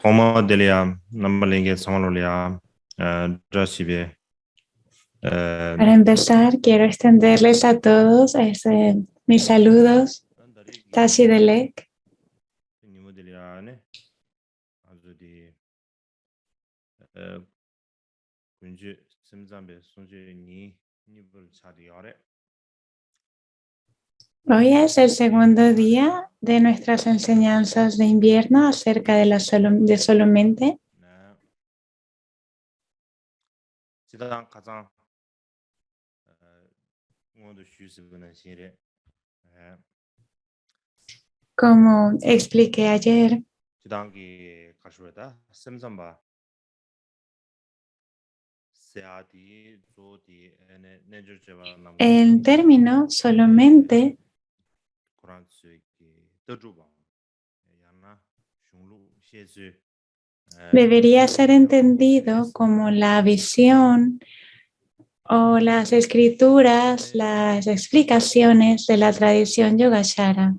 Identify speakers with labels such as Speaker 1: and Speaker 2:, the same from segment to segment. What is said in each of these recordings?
Speaker 1: Como delia, nambalingue samalolia, drasibe,
Speaker 2: Para empezar, quiero extenderles a todos mis saludos, Tashi Delek.
Speaker 1: nimu delia ne, azudi, kunju simzambe sunju ni bul chadi yore.
Speaker 2: Hoy es el segundo día de nuestras enseñanzas de invierno acerca de de Solamente.
Speaker 1: Sidang kazang, ngodo shusibuna shire.
Speaker 2: Como expliqué ayer,
Speaker 1: Sidangi kashurata, simzamba. Seadi, zodi, nejur jeva
Speaker 2: el
Speaker 1: namgani.
Speaker 2: término solamente debería ser entendido como la visión o las escrituras, las explicaciones de la tradición Yogacara.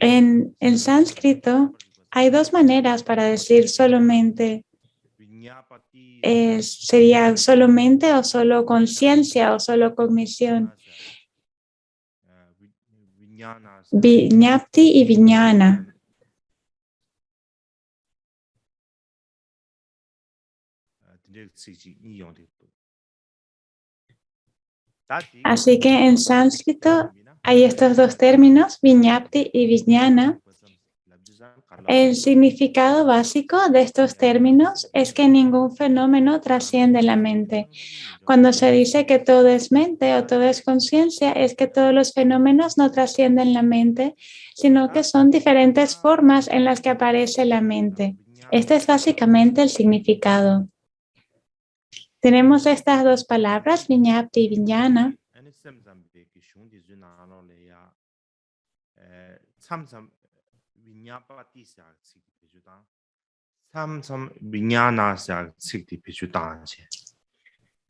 Speaker 2: En el sánscrito hay dos maneras para decir solamente. Sería solamente o solo conciencia o solo cognición. Viñapti y viñana. Así que en sánscrito hay estos dos términos, viñapti y viñana. El significado básico de estos términos es que ningún fenómeno trasciende la mente. Cuando se dice que todo es mente o todo es conciencia, es que todos los fenómenos no trascienden la mente, sino que son diferentes formas en las que aparece la mente. Este es básicamente el significado. Tenemos estas dos palabras, viñapti y viñana.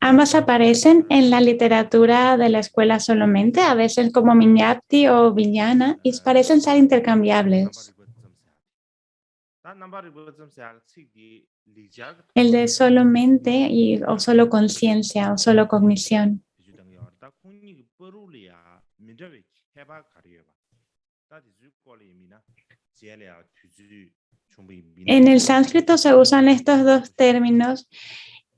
Speaker 2: Ambas aparecen en la literatura de la escuela solamente, a veces como viñapti o viñana, y parecen ser intercambiables. El de solo mente o solo conciencia o solo cognición. En el sánscrito se usan estos dos términos.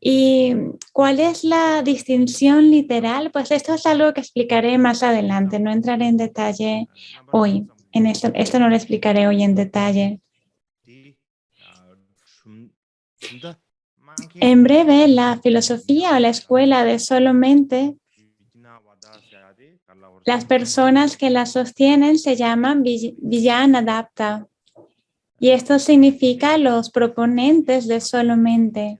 Speaker 2: ¿Y cuál es la distinción literal? Pues esto es algo que explicaré más adelante. No entraré en detalle hoy. En esto no lo explicaré hoy en detalle. En breve, la filosofía o la escuela de solamente, las personas que la sostienen se llaman Villanadapta. Y esto significa los proponentes de solamente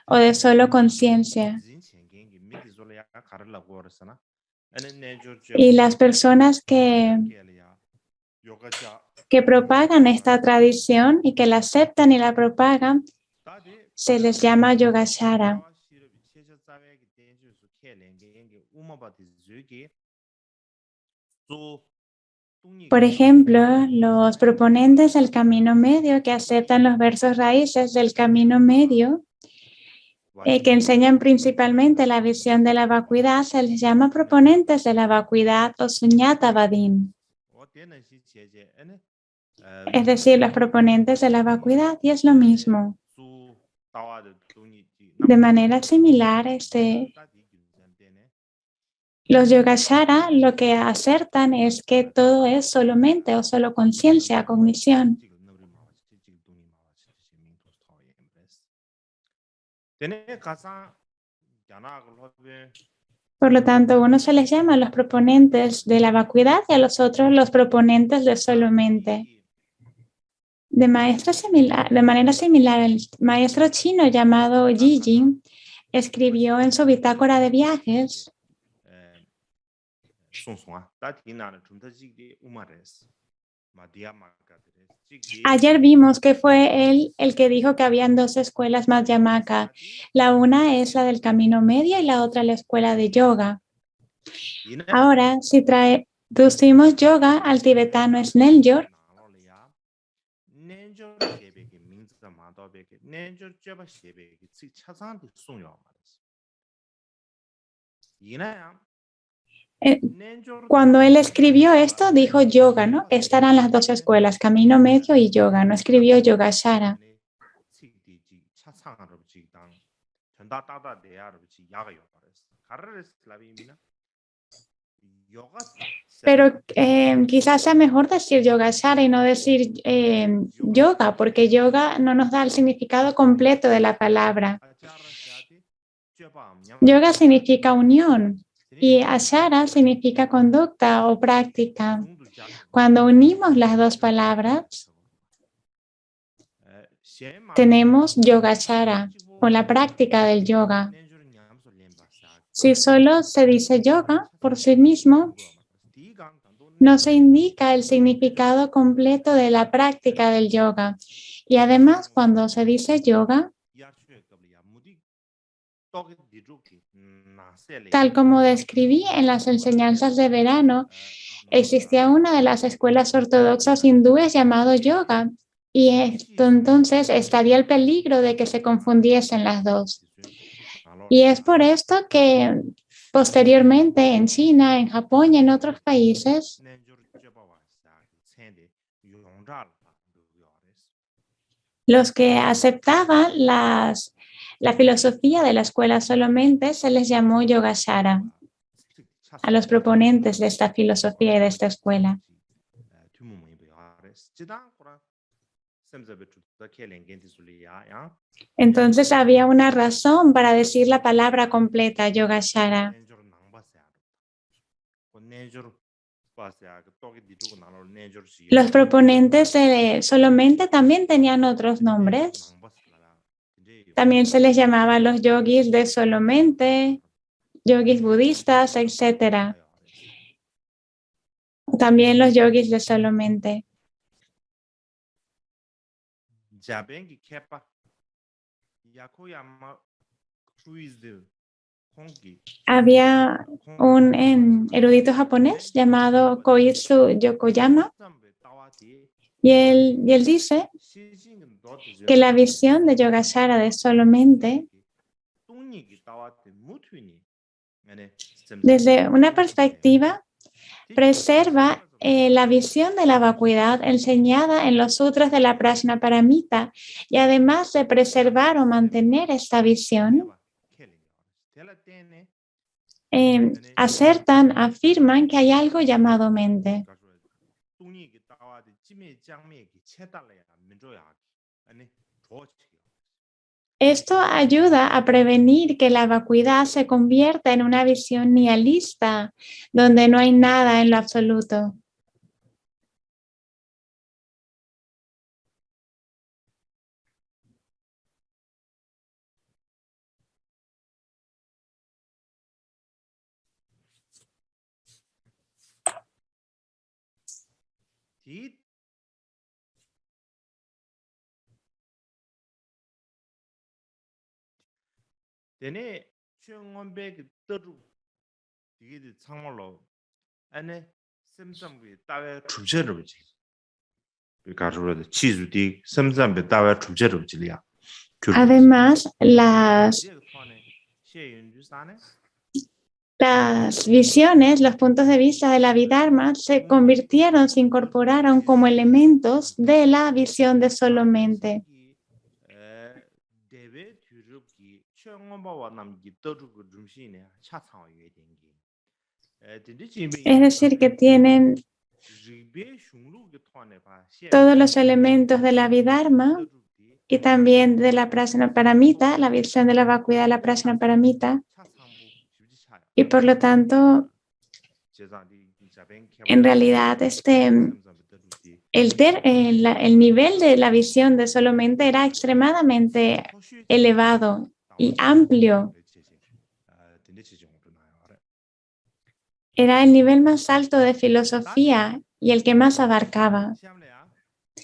Speaker 2: o de solo conciencia. Y las personas que propagan esta tradición y que la aceptan y la propagan, se les llama Yogacara. Por ejemplo, los proponentes del camino medio que aceptan los versos raíces del camino medio, que enseñan principalmente la visión de la vacuidad, se les llama proponentes de la vacuidad o suñatavadin. Es decir, los proponentes de la vacuidad, y es lo mismo. De manera similar, los Yogacara lo que acertan es que todo es solo mente o solo conciencia, cognición. Por lo tanto, a unos se les llama los proponentes de la vacuidad y a los otros los proponentes de solo mente. De manera similar, el maestro chino llamado Yi Jing escribió en su bitácora de viajes. Ayer vimos que fue él el que dijo que habían dos escuelas Madhyamaka. La una es la del camino medio y la otra la escuela de yoga. Ahora, si traducimos yoga al tibetano Snelyor. Eh, Cuando él escribió esto, dijo yoga, ¿no? Estas eran las dos escuelas, camino medio y yoga, no escribió yogashara. Pero quizás sea mejor decir yogashara y no decir yoga, porque yoga no nos da el significado completo de la palabra. Yoga significa unión y ashara significa conducta o práctica. Cuando unimos las dos palabras, tenemos yogashara o la práctica del yoga. Si solo se dice yoga por sí mismo, no se indica el significado completo de la práctica del yoga. Y además, cuando se dice yoga, tal como describí en las enseñanzas de verano, existía una de las escuelas ortodoxas hindúes llamado yoga. Y esto entonces estaría el peligro de que se confundiesen las dos. Y es por esto que posteriormente en China, en Japón y en otros países, los que aceptaban la filosofía de la escuela solamente se les llamó yogashara, a los proponentes de esta filosofía y de esta escuela. Entonces había una razón para decir la palabra completa, yogashara. Los proponentes de solamente también tenían otros nombres. También se les llamaba los yogis de solamente, yogis budistas, etc. También los yogis de solamente. Había un erudito japonés llamado Koitsu Yokoyama y él dice que la visión de Yogashara de solamente, desde una perspectiva, preserva la visión de la vacuidad enseñada en los sutras de la Prajnaparamita y además de preservar o mantener esta visión, acertan, afirman que hay algo llamado mente. Esto ayuda a prevenir que la vacuidad se convierta en una visión nihilista, donde no hay nada en lo absoluto. Además, las visiones, los puntos de vista de la Vidharma se convirtieron, se incorporaron como elementos de la visión de solamente. Es decir, que tienen todos los elementos de la Vidharma y también de la Prajnaparamita, la visión de la vacuidad de la Prajnaparamita, y por lo tanto, en realidad, el nivel de la visión de solamente era extremadamente elevado y amplio. Era el nivel más alto de filosofía y el que más abarcaba.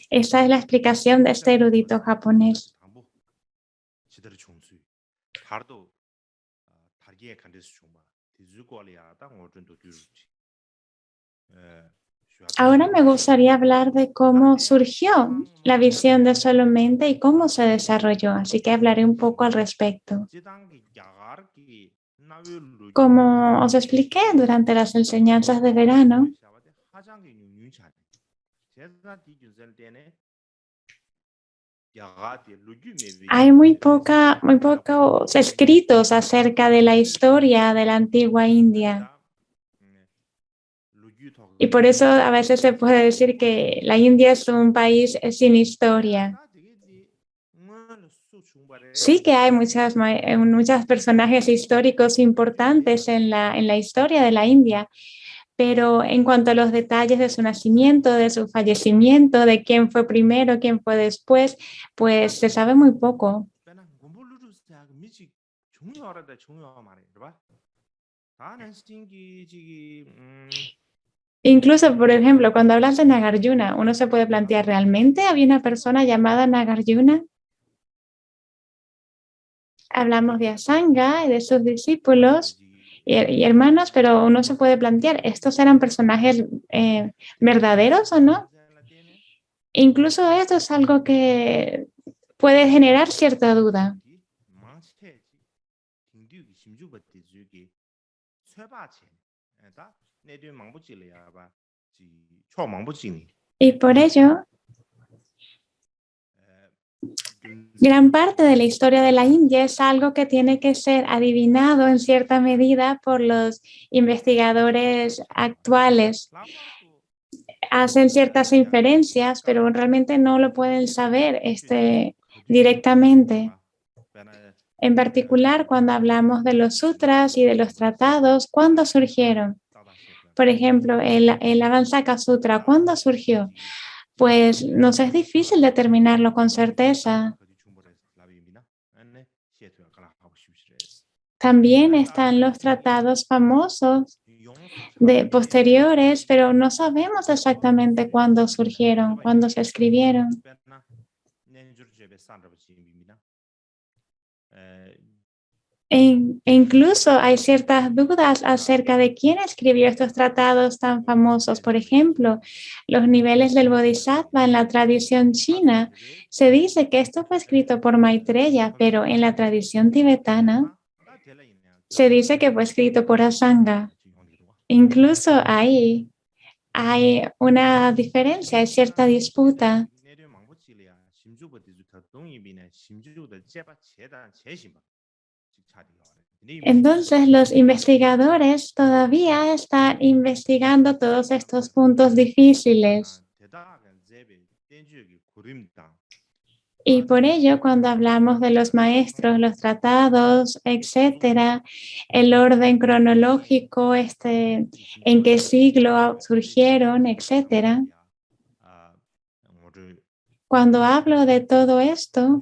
Speaker 2: Esta es la explicación de este erudito japonés. Ahora me gustaría hablar de cómo surgió la visión de Solamente y cómo se desarrolló, así que hablaré un poco al respecto. Como os expliqué durante las enseñanzas de verano, hay muy pocos escritos acerca de la historia de la antigua India. Y por eso a veces se puede decir que la India es un país sin historia. Sí que hay muchos personajes históricos importantes en la historia de la India, pero en cuanto a los detalles de su nacimiento, de su fallecimiento, de quién fue primero, quién fue después, pues se sabe muy poco. Incluso, por ejemplo, cuando hablas de Nagarjuna, uno se puede plantear, ¿realmente había una persona llamada Nagarjuna? Hablamos de Asanga y de sus discípulos y hermanos, pero uno se puede plantear, ¿estos eran personajes verdaderos o no? Incluso esto es algo que puede generar cierta duda. Y por ello, gran parte de la historia de la India es algo que tiene que ser adivinado en cierta medida por los investigadores actuales. Hacen ciertas inferencias, pero realmente no lo pueden saber directamente. En particular, cuando hablamos de los sutras y de los tratados, ¿cuándo surgieron? Por ejemplo, el Avansaka Sutra, ¿cuándo surgió? Pues nos es difícil determinarlo con certeza. También están los tratados famosos de posteriores, pero no sabemos exactamente cuándo surgieron, cuándo se escribieron. E incluso hay ciertas dudas acerca de quién escribió estos tratados tan famosos. Por ejemplo, los niveles del Bodhisattva en la tradición china. Se dice que esto fue escrito por Maitreya, pero en la tradición tibetana se dice que fue escrito por Asanga. Incluso ahí hay una diferencia, hay cierta disputa. Entonces, los investigadores todavía están investigando todos estos puntos difíciles. Y por ello, cuando hablamos de los maestros, los tratados, etcétera, el orden cronológico, en qué siglo surgieron, etcétera, cuando hablo de todo esto,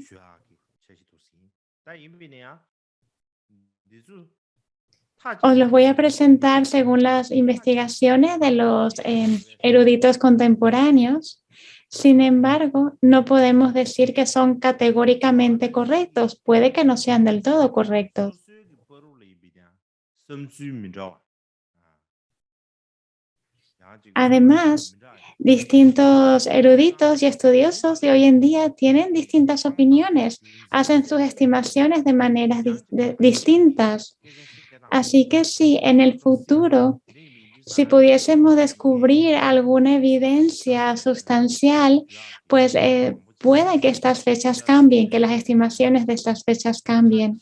Speaker 2: os los voy a presentar según las investigaciones de los eruditos contemporáneos. Sin embargo, no podemos decir que son categóricamente correctos. Puede que no sean del todo correctos. Además, distintos eruditos y estudiosos de hoy en día tienen distintas opiniones, hacen sus estimaciones de maneras distintas. Así que si en el futuro, si pudiésemos descubrir alguna evidencia sustancial, pues puede que estas fechas cambien, que las estimaciones de estas fechas cambien.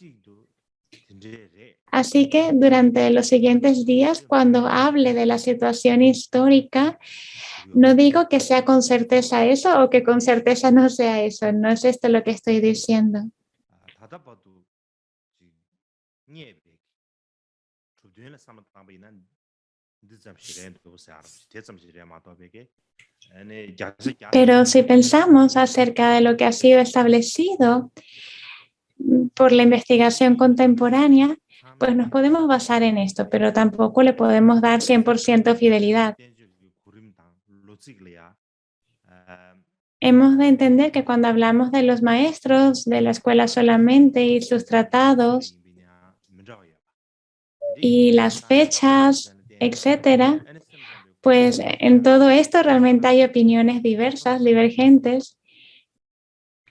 Speaker 2: Así que durante los siguientes días, cuando hable de la situación histórica, no digo que sea con certeza eso o que con certeza no sea eso. No es esto lo que estoy diciendo. Pero si pensamos acerca de lo que ha sido establecido por la investigación contemporánea, pues nos podemos basar en esto, pero tampoco le podemos dar 100% fidelidad. Hemos de entender que cuando hablamos de los maestros de la escuela solamente y sus tratados y las fechas, etcétera, Pues en todo esto realmente hay opiniones diversas, divergentes,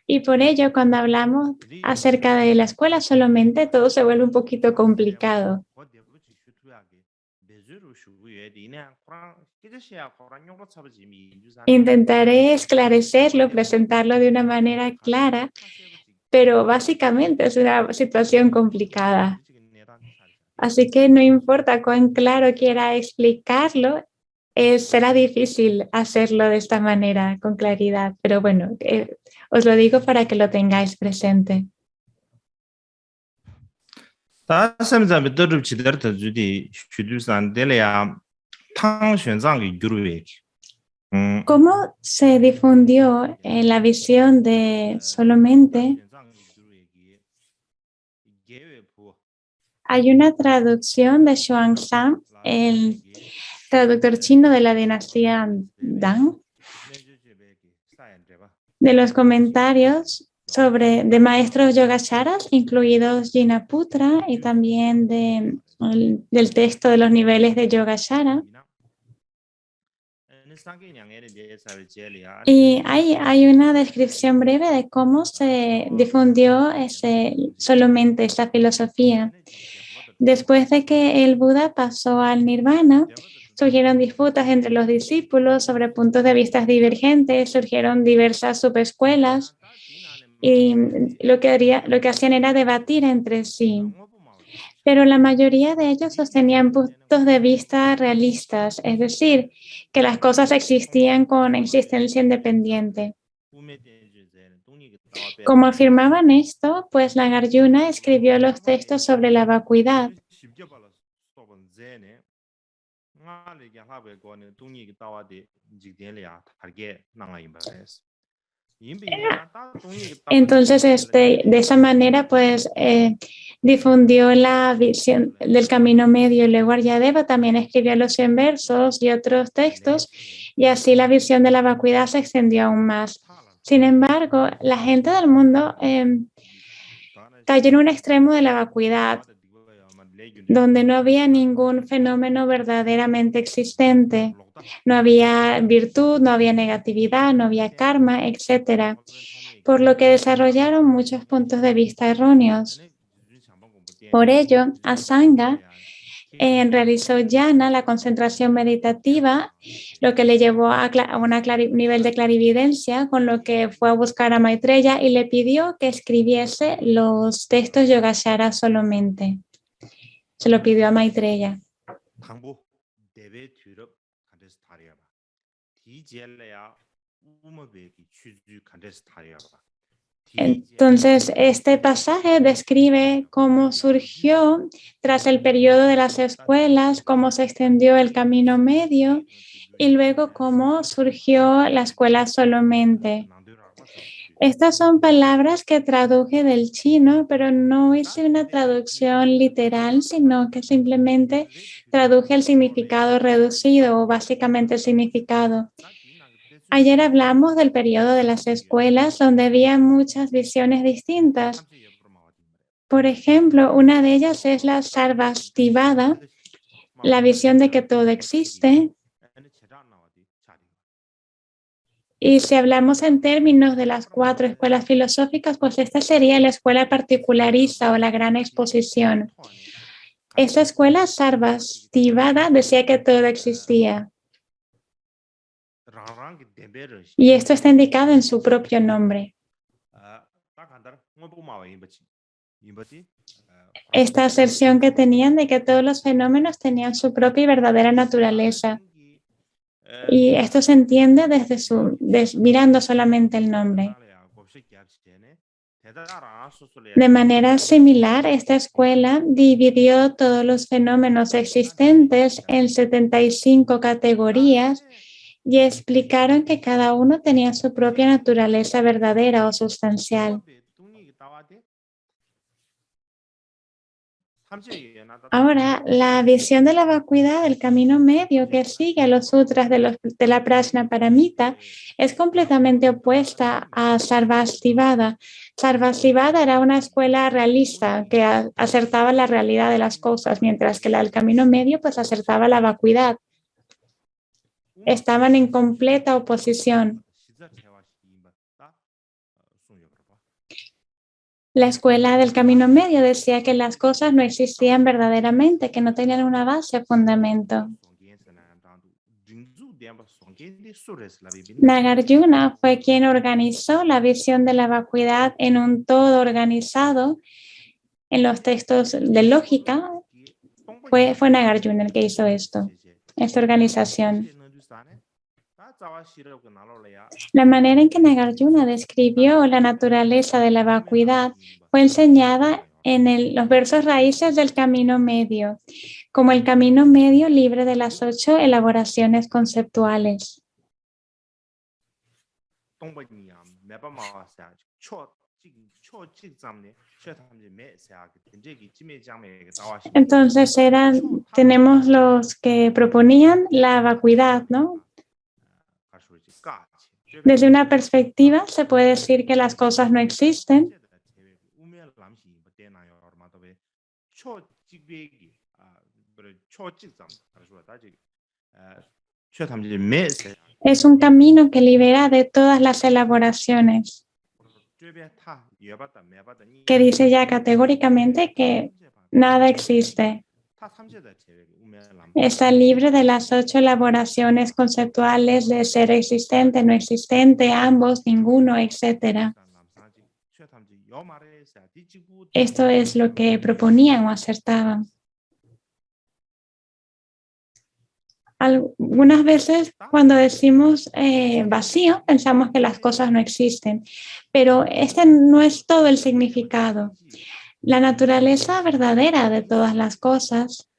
Speaker 2: y por ello cuando hablamos acerca de la escuela solamente todo se vuelve un poquito complicado. Intentaré esclarecerlo, presentarlo de una manera clara, pero básicamente es una situación complicada. Así que no importa cuán claro quiera explicarlo, será difícil hacerlo de esta manera, con claridad. Pero bueno, os lo digo para que lo tengáis presente. ¿Cómo se difundió la visión de solamente? Hay una traducción de Xuanzang, el traductor chino de la dinastía Dan, de los comentarios de maestros yogacharas, incluidos Jinaputra, y también del texto de los niveles de Yogachara. Y hay una descripción breve de cómo se difundió solamente esta filosofía. Después de que el Buda pasó al Nirvana, surgieron disputas entre los discípulos sobre puntos de vista divergentes, surgieron diversas subescuelas y lo que hacían era debatir entre sí. Pero la mayoría de ellos sostenían puntos de vista realistas, es decir, que las cosas existían con existencia independiente. Como afirmaban esto, pues Nagarjuna escribió los textos sobre la vacuidad. Entonces, de esa manera, pues difundió la visión del camino medio. Luego Aryadeva también escribió los 100 versos y otros textos, y así la visión de la vacuidad se extendió aún más. Sin embargo, la gente del mundo cayó en un extremo de la vacuidad, donde no había ningún fenómeno verdaderamente existente. No había virtud, no había negatividad, no había karma, etc. Por lo que desarrollaron muchos puntos de vista erróneos. Por ello, Asanga realizó jhana, la concentración meditativa, lo que le llevó a un nivel de clarividencia, con lo que fue a buscar a Maitreya y le pidió que escribiese los textos Yogachara solamente. Se lo pidió a Maitreya. Entonces, este pasaje describe cómo surgió tras el periodo de las escuelas, cómo se extendió el camino medio y luego cómo surgió la escuela solamente. Estas son palabras que traduje del chino, pero no hice una traducción literal, sino que simplemente traduje el significado reducido o básicamente el significado. Ayer hablamos del periodo de las escuelas donde había muchas visiones distintas. Por ejemplo, una de ellas es la Sarvastivada, la visión de que todo existe. Y si hablamos en términos de las 4 escuelas filosóficas, pues esta sería la escuela particularista o la gran exposición. Esta escuela Sarvastivada decía que todo existía. Y esto está indicado en su propio nombre. Esta aserción que tenían de que todos los fenómenos tenían su propia y verdadera naturaleza. Y esto se entiende mirando solamente el nombre. De manera similar, esta escuela dividió todos los fenómenos existentes en 75 categorías y explicaron que cada uno tenía su propia naturaleza verdadera o sustancial. Ahora, la visión de la vacuidad del camino medio que sigue a los sutras de la Prajnaparamita es completamente opuesta a Sarvastivada. Sarvastivada era una escuela realista que acertaba la realidad de las cosas, mientras que la del camino medio pues acertaba la vacuidad. estaban en completa oposición. La escuela del camino medio decía que las cosas no existían verdaderamente, que no tenían una base o fundamento. Nagarjuna fue quien organizó la visión de la vacuidad en un todo organizado en los textos de lógica. Fue Nagarjuna el que hizo esto, esta organización. La manera en que Nagarjuna describió la naturaleza de la vacuidad fue enseñada en los versos raíces del camino medio, como el camino medio libre de las 8 elaboraciones conceptuales. Entonces tenemos los que proponían la vacuidad, ¿no? Desde una perspectiva se puede decir que las cosas no existen. Es un camino que libera de todas las elaboraciones, que dice ya categóricamente que nada existe. Está libre de las 8 elaboraciones conceptuales de ser existente, no existente, ambos, ninguno, etc. Esto es lo que proponían o acertaban. Algunas veces cuando decimos vacío, pensamos que las cosas no existen, pero este no es todo el significado. La naturaleza verdadera de todas las cosas,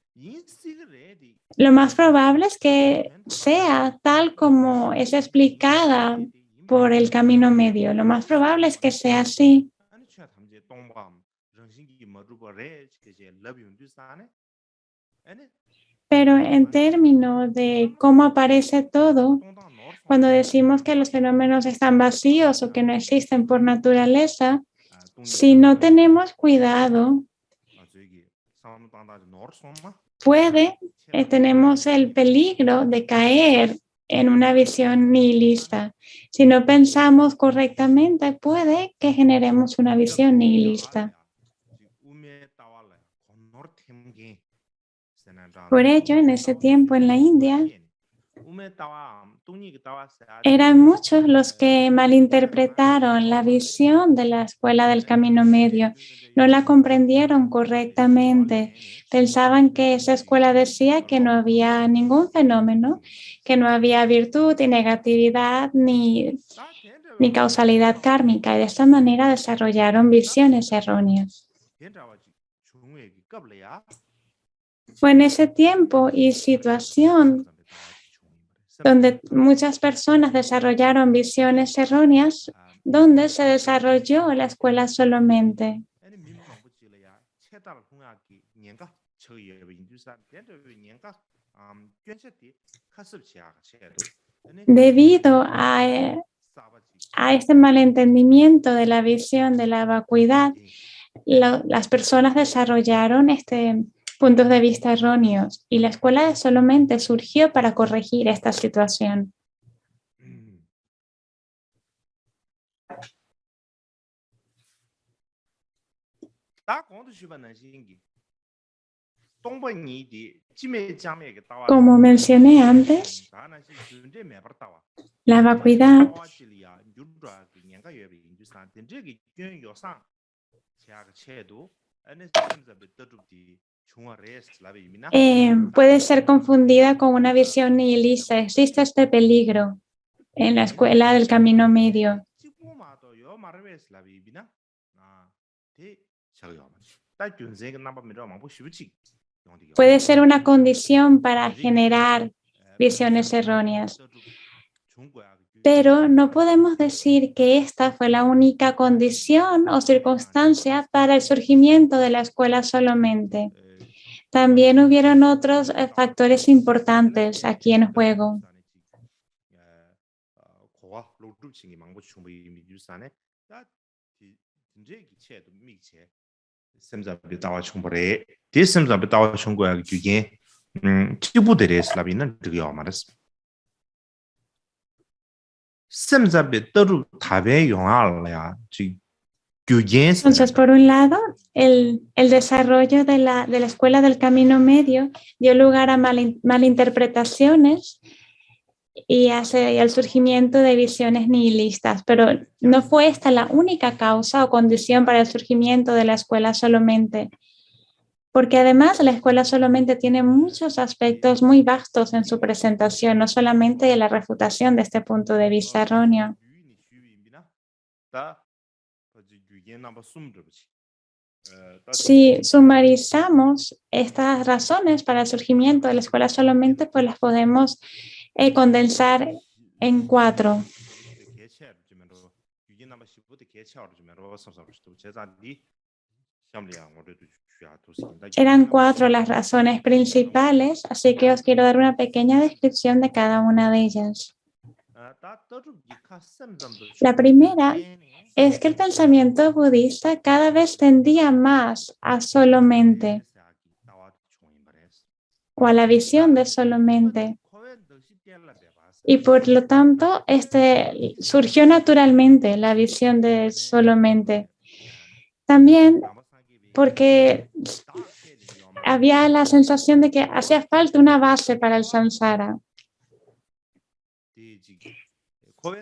Speaker 2: lo más probable es que sea tal como es explicada por el camino medio. Lo más probable es que sea así. Pero en términos de cómo aparece todo, cuando decimos que los fenómenos están vacíos o que no existen por naturaleza, si no tenemos cuidado, tenemos el peligro de caer en una visión nihilista. Si no pensamos correctamente, puede que generemos una visión nihilista. Por ello, en ese tiempo en la India, eran muchos los que malinterpretaron la visión de la escuela del camino medio, no la comprendieron correctamente. Pensaban que esa escuela decía que no había ningún fenómeno, que no había virtud y negatividad ni causalidad kármica, y de esta manera desarrollaron visiones erróneas. Fue en ese tiempo y situación donde muchas personas desarrollaron visiones erróneas, donde se desarrolló la escuela solamente. Debido a este malentendimiento de la visión de la vacuidad, las personas desarrollaron puntos de vista erróneos y la escuela de solamente surgió para corregir esta situación. Como mencioné antes, la vacuidad puede ser confundida con una visión nihilista. Existe este peligro en la escuela del camino medio. Puede ser una condición para generar visiones erróneas. Pero no podemos decir que esta fue la única condición o circunstancia para el surgimiento de la escuela solamente. También hubieron otros factores importantes aquí en juego.
Speaker 1: semzabe toru tabe yonga chi gyugen
Speaker 2: Entonces, por un lado, el desarrollo de la escuela del camino medio dio lugar a malinterpretaciones y al surgimiento de visiones nihilistas, pero no fue esta la única causa o condición para el surgimiento de la escuela solamente, porque además la escuela solamente tiene muchos aspectos muy vastos en su presentación, no solamente la refutación de este punto de vista erróneo. Si sumarizamos estas razones para el surgimiento de la escuela solamente, pues las podemos condensar en 4. Eran 4 las razones principales, así que os quiero dar una pequeña descripción de cada una de ellas. La primera es que el pensamiento budista cada vez tendía más a solamente o a la visión de solamente. Y por lo tanto, surgió naturalmente la visión de solamente. También porque había la sensación de que hacía falta una base para el samsara,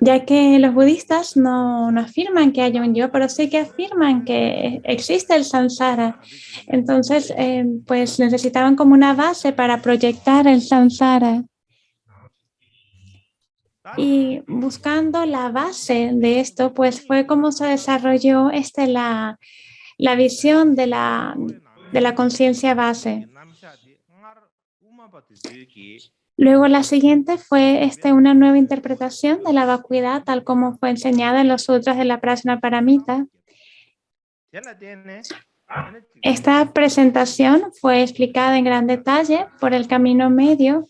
Speaker 2: ya que los budistas no afirman que haya un yo, pero sí que afirman que existe el samsara. Entonces, pues necesitaban como una base para proyectar el samsara. Y buscando la base de esto, pues fue como se desarrolló la visión de la conciencia base. Luego la siguiente fue una nueva interpretación de la vacuidad, tal como fue enseñada en los sutras de la Prajnaparamita. Esta presentación fue explicada en gran detalle por el camino medio,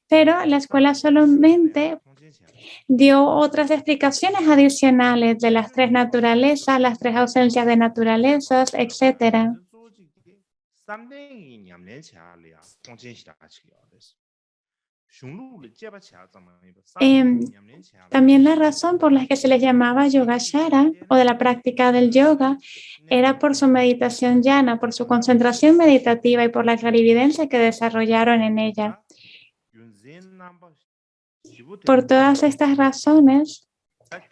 Speaker 2: pero la escuela solamente dio otras explicaciones adicionales de las 3 naturalezas, las 3 ausencias de naturalezas, etc. También la razón por la que se les llamaba Yogashara o de la práctica del yoga era por su meditación llana, por su concentración meditativa y por la clarividencia que desarrollaron en ella. Por todas estas razones,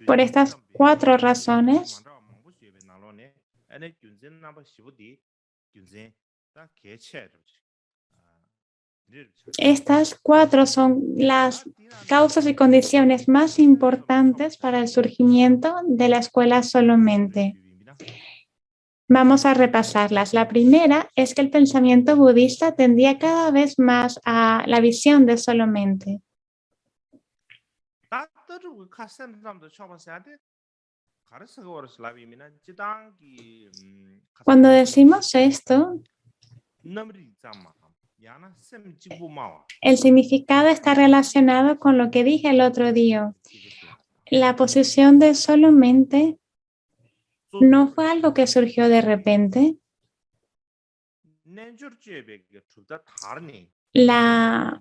Speaker 2: por estas 4 razones, estas 4 son las causas y condiciones más importantes para el surgimiento de la escuela solamente. Vamos a repasarlas. La primera es que el pensamiento budista tendía cada vez más a la visión de solamente. Cuando decimos esto, el significado está relacionado con lo que dije el otro día. La posición de solamente no fue algo que surgió de repente. La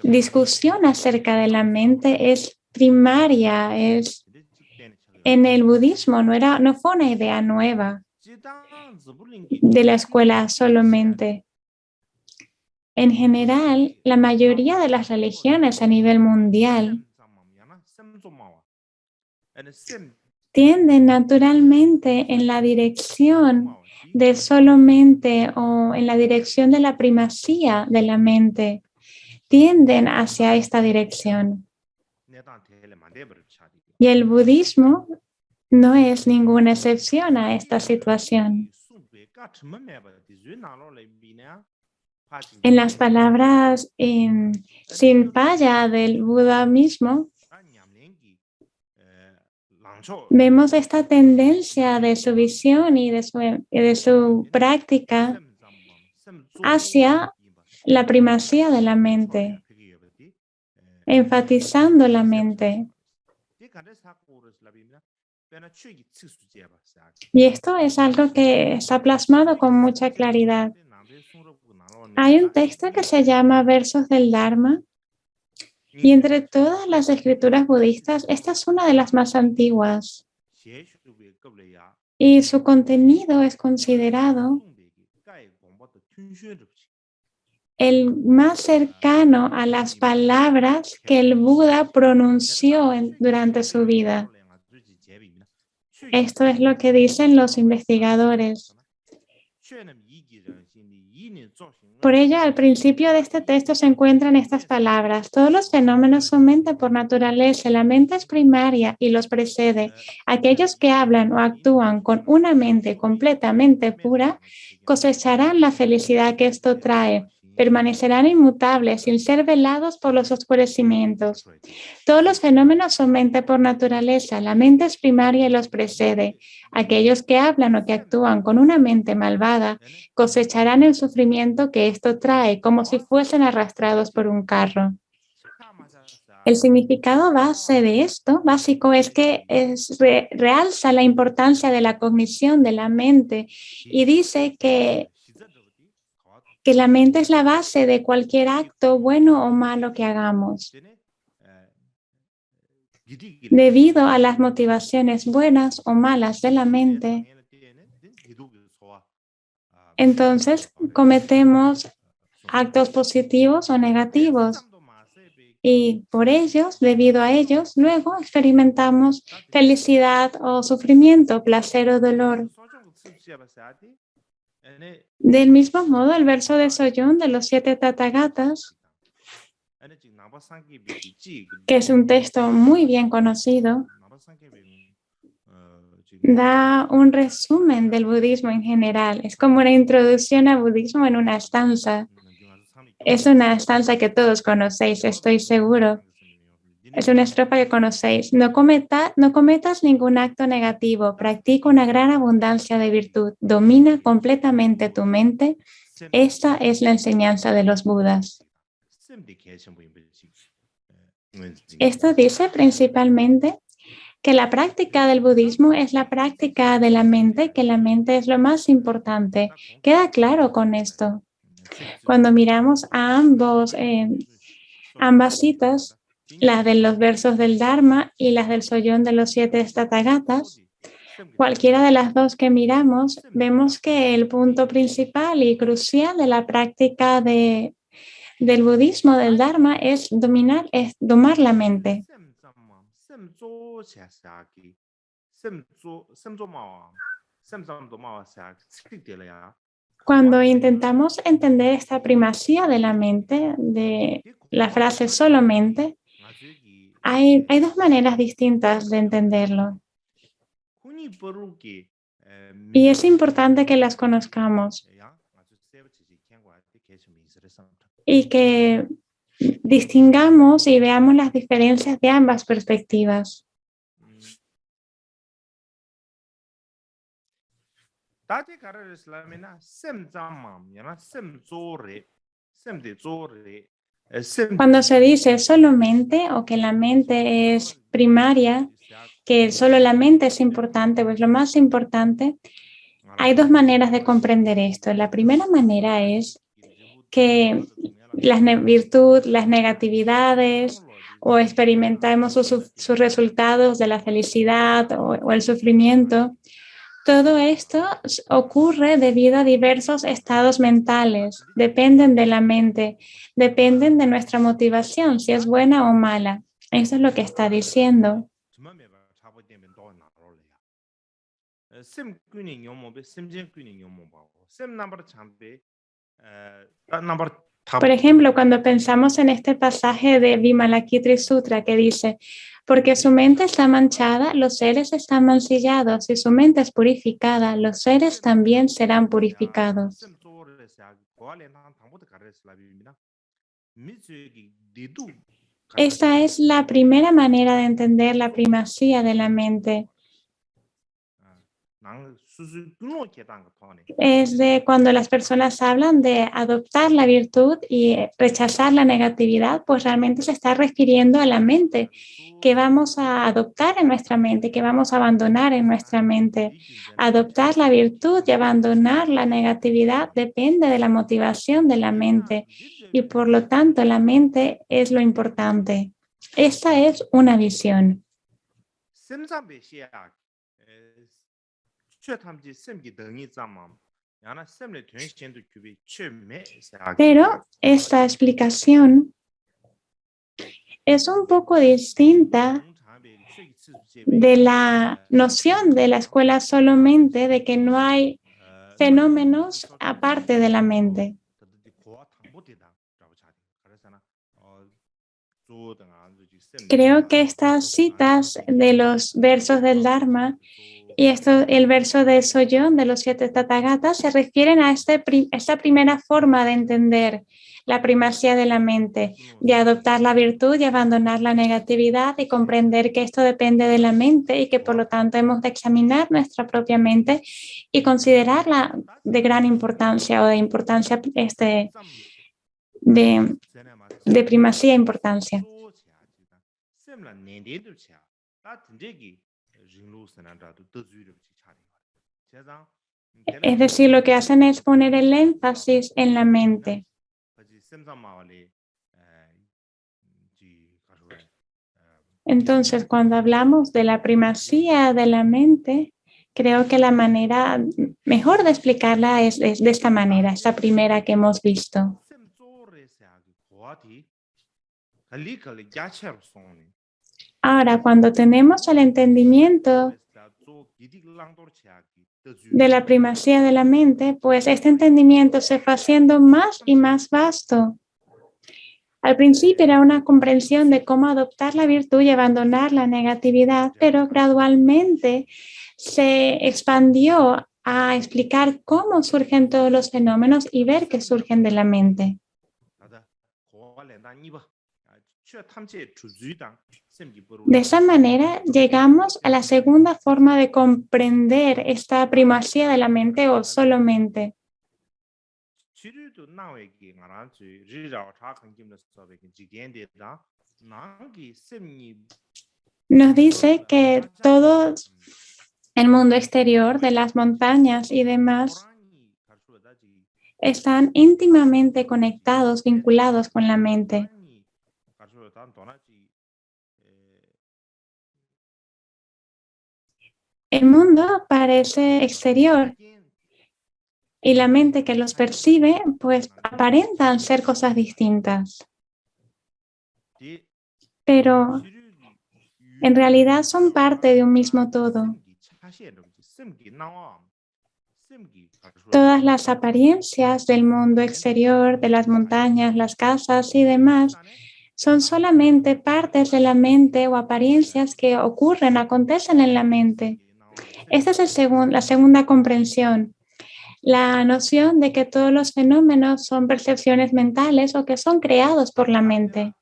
Speaker 2: discusión acerca de la mente es primaria, en el budismo, no fue una idea nueva de la escuela solamente. En general, la mayoría de las religiones a nivel mundial tienden naturalmente en la dirección de solamente o en la dirección de la primacía de la mente. Tienden hacia esta dirección. Y el budismo no es ninguna excepción a esta situación. En las palabras sin falla del Buda mismo, vemos esta tendencia de su visión y de su práctica hacia la primacía de la mente, enfatizando la mente. Y esto es algo que está plasmado con mucha claridad. Hay un texto que se llama Versos del Dharma Y entre todas las escrituras budistas, esta es una de las más antiguas. Y su contenido es considerado el más cercano a las palabras que el Buda pronunció durante su vida. Esto es lo que dicen los investigadores. Por ello, al principio de este texto se encuentran estas palabras. Todos los fenómenos son mente por naturaleza. La mente es primaria y los precede. Aquellos que hablan o actúan con una mente completamente pura cosecharán la felicidad que esto trae. Permanecerán inmutables sin ser velados por los oscurecimientos. Todos los fenómenos son mente por naturaleza. La mente es primaria y los precede. Aquellos que hablan o que actúan con una mente malvada cosecharán el sufrimiento que esto trae, como si fuesen arrastrados por un carro. El significado base de esto, básico, es que realza la importancia de la cognición de la mente y dice que la mente es la base de cualquier acto bueno o malo que hagamos. Debido a las motivaciones buenas o malas de la mente, entonces cometemos actos positivos o negativos y por ellos, debido a ellos, luego experimentamos felicidad o sufrimiento, placer o dolor. Del mismo modo, el verso de Soyun de los 7 Tathagatas, que es un texto muy bien conocido, da un resumen del budismo en general. Es como una introducción al budismo en una estanza. Es una estanza que todos conocéis, estoy seguro. Es una estrofa que conocéis. No cometas ningún acto negativo. Practica una gran abundancia de virtud. Domina completamente tu mente. Esta es la enseñanza de los Budas. Esto dice principalmente que la práctica del budismo es la práctica de la mente, que la mente es lo más importante. Queda claro con esto. Cuando miramos a ambas citas, las de los versos del Dharma y las del Soyón de los 7 Tathagatas, cualquiera de las dos que miramos, vemos que el punto principal y crucial de la práctica del budismo, del Dharma, es domar la mente. Cuando intentamos entender esta primacía de la mente, de la frase solamente, hay dos maneras distintas de entenderlo. Y es importante que las conozcamos y que distingamos y veamos las diferencias de ambas perspectivas. Cuando se dice solo mente o que la mente es primaria, que solo la mente es importante, pues lo más importante, hay dos maneras de comprender esto. La primera manera es que las virtudes, las negatividades o experimentamos sus resultados de la felicidad o el sufrimiento. Todo esto ocurre debido a diversos estados mentales, dependen de la mente, dependen de nuestra motivación, si es buena o mala. Eso es lo que está diciendo. Por ejemplo, cuando pensamos en este pasaje de Vimalakirti Sutra que dice, porque su mente está manchada, los seres están mancillados. Si su mente es purificada, los seres también serán purificados. Esta es la primera manera de entender la primacía de la mente. es de cuando las personas hablan de adoptar la virtud y rechazar la negatividad, pues realmente se está refiriendo a la mente, que vamos a adoptar en nuestra mente, que vamos a abandonar en nuestra mente. Adoptar la virtud y abandonar la negatividad depende de la motivación de la mente y por lo tanto la mente es lo importante. Esta es una visión. Pero esta explicación es un poco distinta de la noción de la escuela solamente de que no hay fenómenos aparte de la mente. Creo que estas citas de los versos del Dharma y el verso de Soyon de los 7 Tathagatas se refieren a esta primera forma de entender la primacía de la mente, de adoptar la virtud y abandonar la negatividad y comprender que esto depende de la mente y que por lo tanto hemos de examinar nuestra propia mente y considerarla de gran importancia o de importancia de primacía e importancia. Es decir, lo que hacen es poner el énfasis en la mente. Entonces, cuando hablamos de la primacía de la mente, creo que la manera mejor de explicarla es de esta manera, esta primera que hemos visto. Ahora, cuando tenemos el entendimiento de la primacía de la mente, pues este entendimiento se va haciendo más y más vasto. Al principio era una comprensión de cómo adoptar la virtud y abandonar la negatividad, pero gradualmente se expandió a explicar cómo surgen todos los fenómenos y ver que surgen de la mente. De esa manera llegamos a la segunda forma de comprender esta primacía de la mente o solo mente. Nos dice que todo el mundo exterior de las montañas y demás están íntimamente conectados, vinculados con la mente. El mundo parece exterior y la mente que los percibe, pues aparentan ser cosas distintas. Pero en realidad son parte de un mismo todo. Todas las apariencias del mundo exterior, de las montañas, las casas y demás, son solamente partes de la mente o apariencias que acontecen en la mente. Esta es la segunda comprensión. La noción de que todos los fenómenos son percepciones mentales o que son creados por la mente.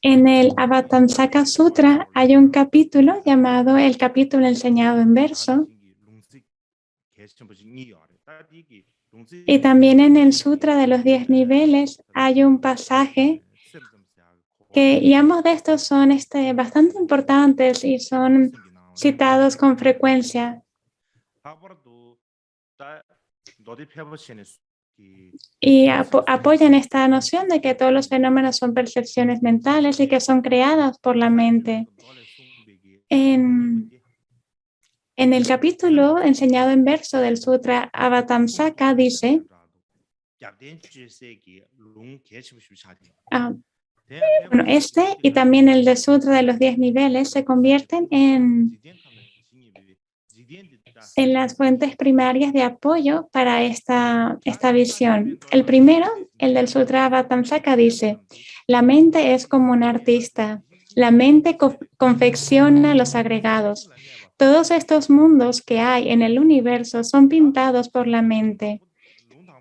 Speaker 2: En el Avatamsaka Sutra hay un capítulo llamado el capítulo enseñado en verso. Y también en el Sutra de los 10 niveles hay un pasaje y ambos de estos son bastante importantes y son citados con frecuencia. Y apoyan esta noción de que todos los fenómenos son percepciones mentales y que son creadas por la mente. En el capítulo enseñado en verso del Sutra Avatamsaka dice, y también el de Sutra de los 10 niveles se convierten en las fuentes primarias de apoyo para esta visión. El primero, el del Sutra Avatamsaka, dice, la mente es como un artista. La mente confecciona los agregados. Todos estos mundos que hay en el universo son pintados por la mente.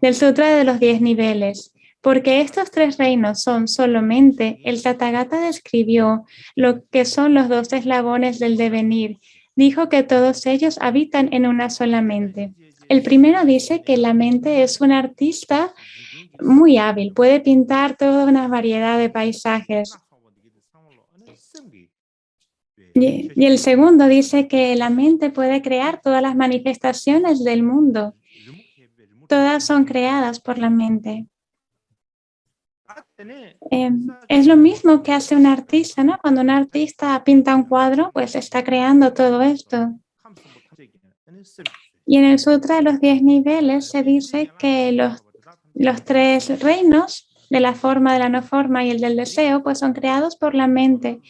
Speaker 2: Del Sutra de los 10 niveles. Porque estos tres reinos son solo mente, el Tathagata describió lo que son los dos eslabones del devenir. Dijo que todos ellos habitan en una sola mente. El primero dice que la mente es un artista muy hábil, puede pintar toda una variedad de paisajes. Y el segundo dice que la mente puede crear todas las manifestaciones del mundo. Todas son creadas por la mente. Es lo mismo que hace un artista, ¿no? Cuando un artista pinta un cuadro, pues está creando todo esto. Y en el Sutra de los 10 niveles se dice que los tres reinos de la forma, de la no forma y el del deseo, pues son creados por la mente.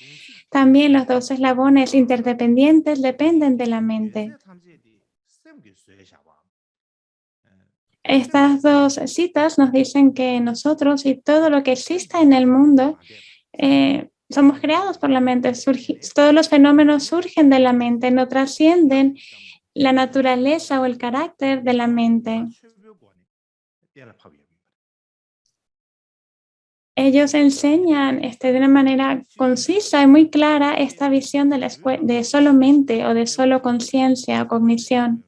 Speaker 2: También los dos eslabones interdependientes dependen de la mente. Estas dos citas nos dicen que nosotros y todo lo que exista en el mundo somos creados por la mente. Todos los fenómenos surgen de la mente, no trascienden la naturaleza o el carácter de la mente. Ellos enseñan de una manera concisa y muy clara esta visión de solo mente o de solo conciencia o cognición.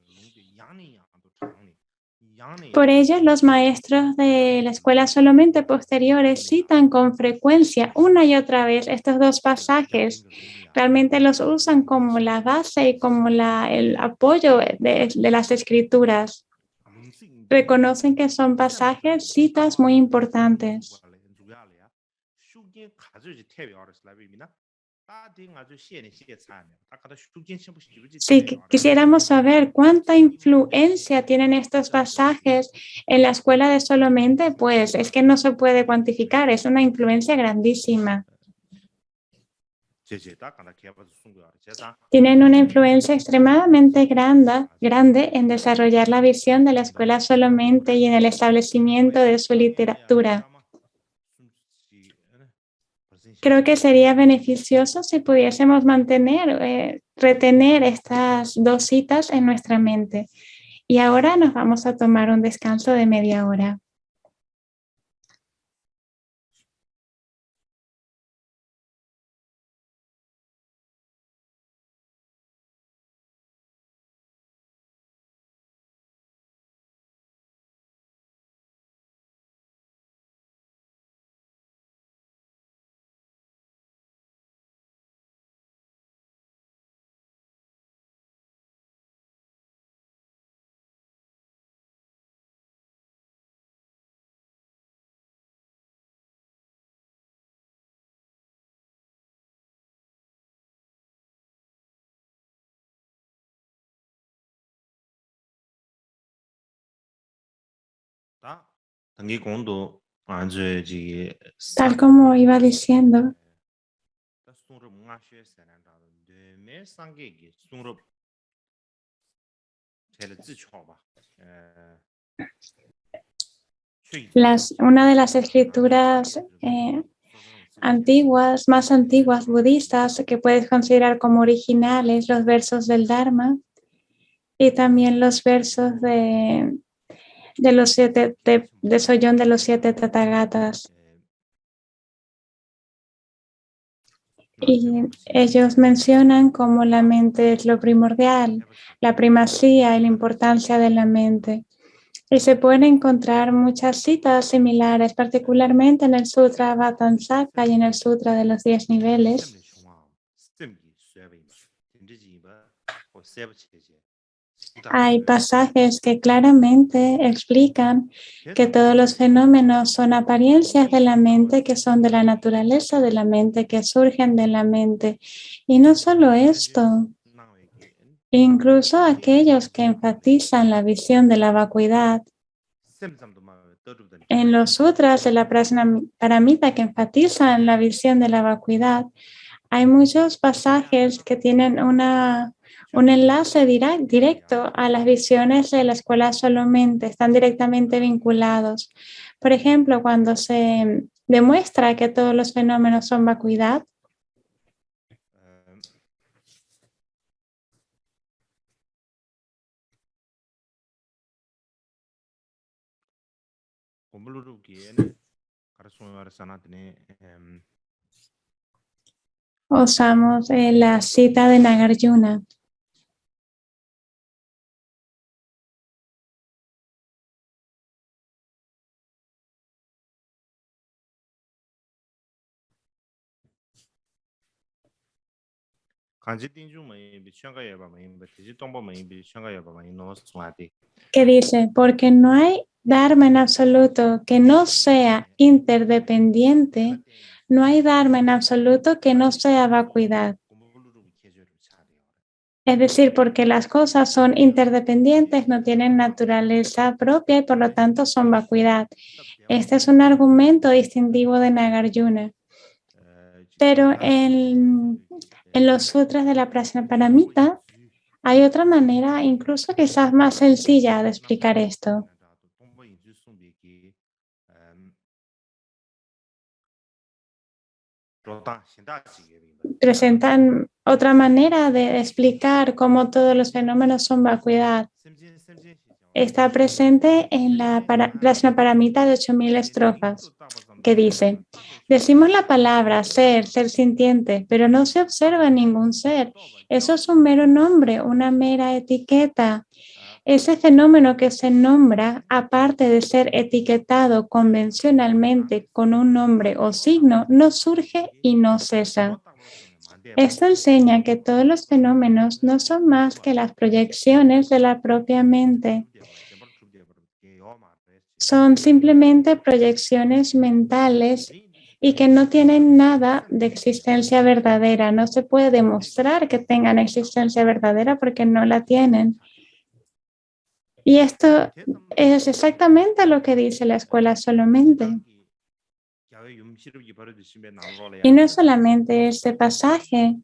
Speaker 2: Por ello, los maestros de la escuela solamente posteriores citan con frecuencia una y otra vez estos dos pasajes. Realmente los usan como la base y como el apoyo de las escrituras. Reconocen que son pasajes, citas muy importantes. Si quisiéramos saber cuánta influencia tienen estos pasajes en la escuela de solamente, pues es que no se puede cuantificar, es una influencia grandísima. Tienen una influencia extremadamente grande en desarrollar la visión de la escuela solamente y en el establecimiento de su literatura. Creo que sería beneficioso si pudiésemos retener estas dos citas en nuestra mente. Y ahora nos vamos a tomar un descanso de media hora. Tal como iba diciendo, una de las escrituras más antiguas budistas que puedes considerar como originales, los versos del Dharma y también los versos de los de Sollón de los 7 Tathagatas. Y ellos mencionan cómo la mente es lo primordial, la primacía y la importancia de la mente. Y se pueden encontrar muchas citas similares, particularmente en el Sutra Vatansaka y en el Sutra de los 10 niveles. Hay pasajes que claramente explican que todos los fenómenos son apariencias de la mente, que son de la naturaleza de la mente, que surgen de la mente. Y no solo esto, incluso aquellos que enfatizan la visión de la vacuidad, en los sutras de la Paramita que enfatizan la visión de la vacuidad, hay muchos pasajes que tienen un enlace directo a las visiones de la escuela solamente, están directamente vinculados. Por ejemplo, cuando se demuestra que todos los fenómenos son vacuidad, Usamos la cita de Nagarjuna. Que dice, porque no hay Dharma en absoluto que no sea interdependiente, no hay Dharma en absoluto que no sea vacuidad. Es decir, porque las cosas son interdependientes, no tienen naturaleza propia y por lo tanto son vacuidad. Este es un argumento distintivo de Nagarjuna. Pero en los sutras de la Prajnaparamita hay otra manera, incluso quizás más sencilla, de explicar esto. Presentan otra manera de explicar cómo todos los fenómenos son vacuidad. Está presente en la Prajnaparamita de 8000 estrofas, que dice, decimos la palabra ser, ser sintiente, pero no se observa ningún ser. Eso es un mero nombre, una mera etiqueta. Ese fenómeno que se nombra, aparte de ser etiquetado convencionalmente con un nombre o signo, no surge y no cesa. Esto enseña que todos los fenómenos no son más que las proyecciones de la propia mente. Son simplemente proyecciones mentales y que no tienen nada de existencia verdadera. No se puede demostrar que tengan existencia verdadera porque no la tienen. Y esto es exactamente lo que dice la escuela solamente. Y no es solamente este pasaje,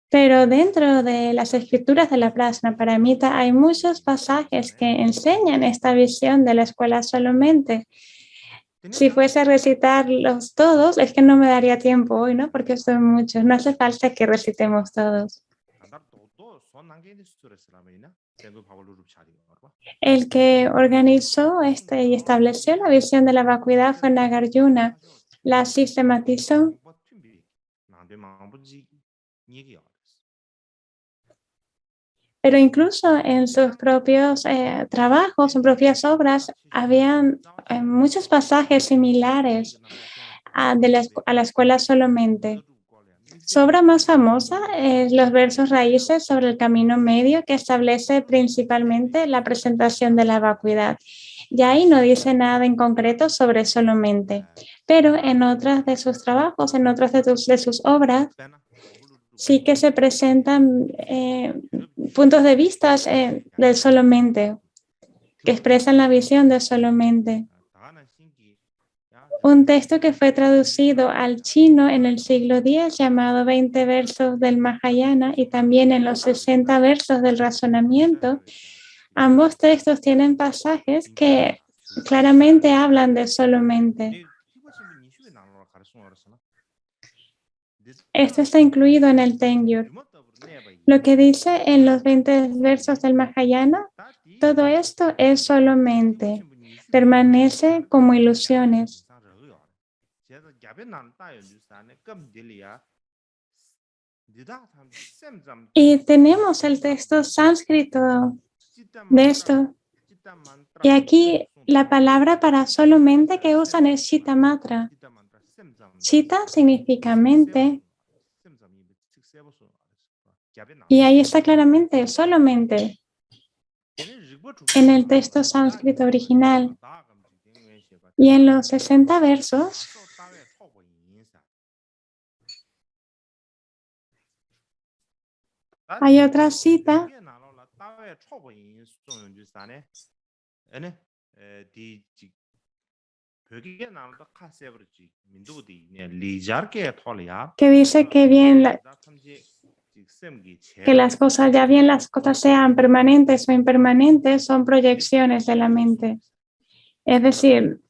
Speaker 2: pero dentro de las escrituras de la Prajnaparamita hay muchos pasajes que enseñan esta visión de la escuela solamente. Si fuese a recitarlos todos, es que no me daría tiempo hoy, ¿no? Porque son muchos. No hace falta que recitemos todos. El que organizó y estableció la visión de la vacuidad fue Nagarjuna. La sistematizó. Pero incluso en sus propios trabajos, en propias obras, habían muchos pasajes similares a la escuela solamente. Su obra más famosa es los versos raíces sobre el camino medio, que establece principalmente la presentación de la vacuidad. Y ahí no dice nada en concreto sobre solamente, pero en otras de sus trabajos, en otras de sus obras, sí que se presentan puntos de vista del solamente, que expresan la visión del solamente. Un texto que fue traducido al chino en el siglo X, llamado 20 versos del Mahayana, y también en los 60 versos del razonamiento. Ambos textos tienen pasajes que claramente hablan de solamente. Esto está incluido en el Tengyur. Lo que dice en los 20 versos del Mahayana, todo esto es solamente, permanece como ilusiones. Y tenemos el texto sánscrito de esto. Y aquí la palabra para solamente que usan es Chittamatra. Chitta significa mente. Y ahí está claramente, solamente, en el texto sánscrito original. Y en los 60 versos, hay otra cita que dice que que las cosas, ya bien las cosas sean permanentes o impermanentes, son proyecciones de la mente. Es decir,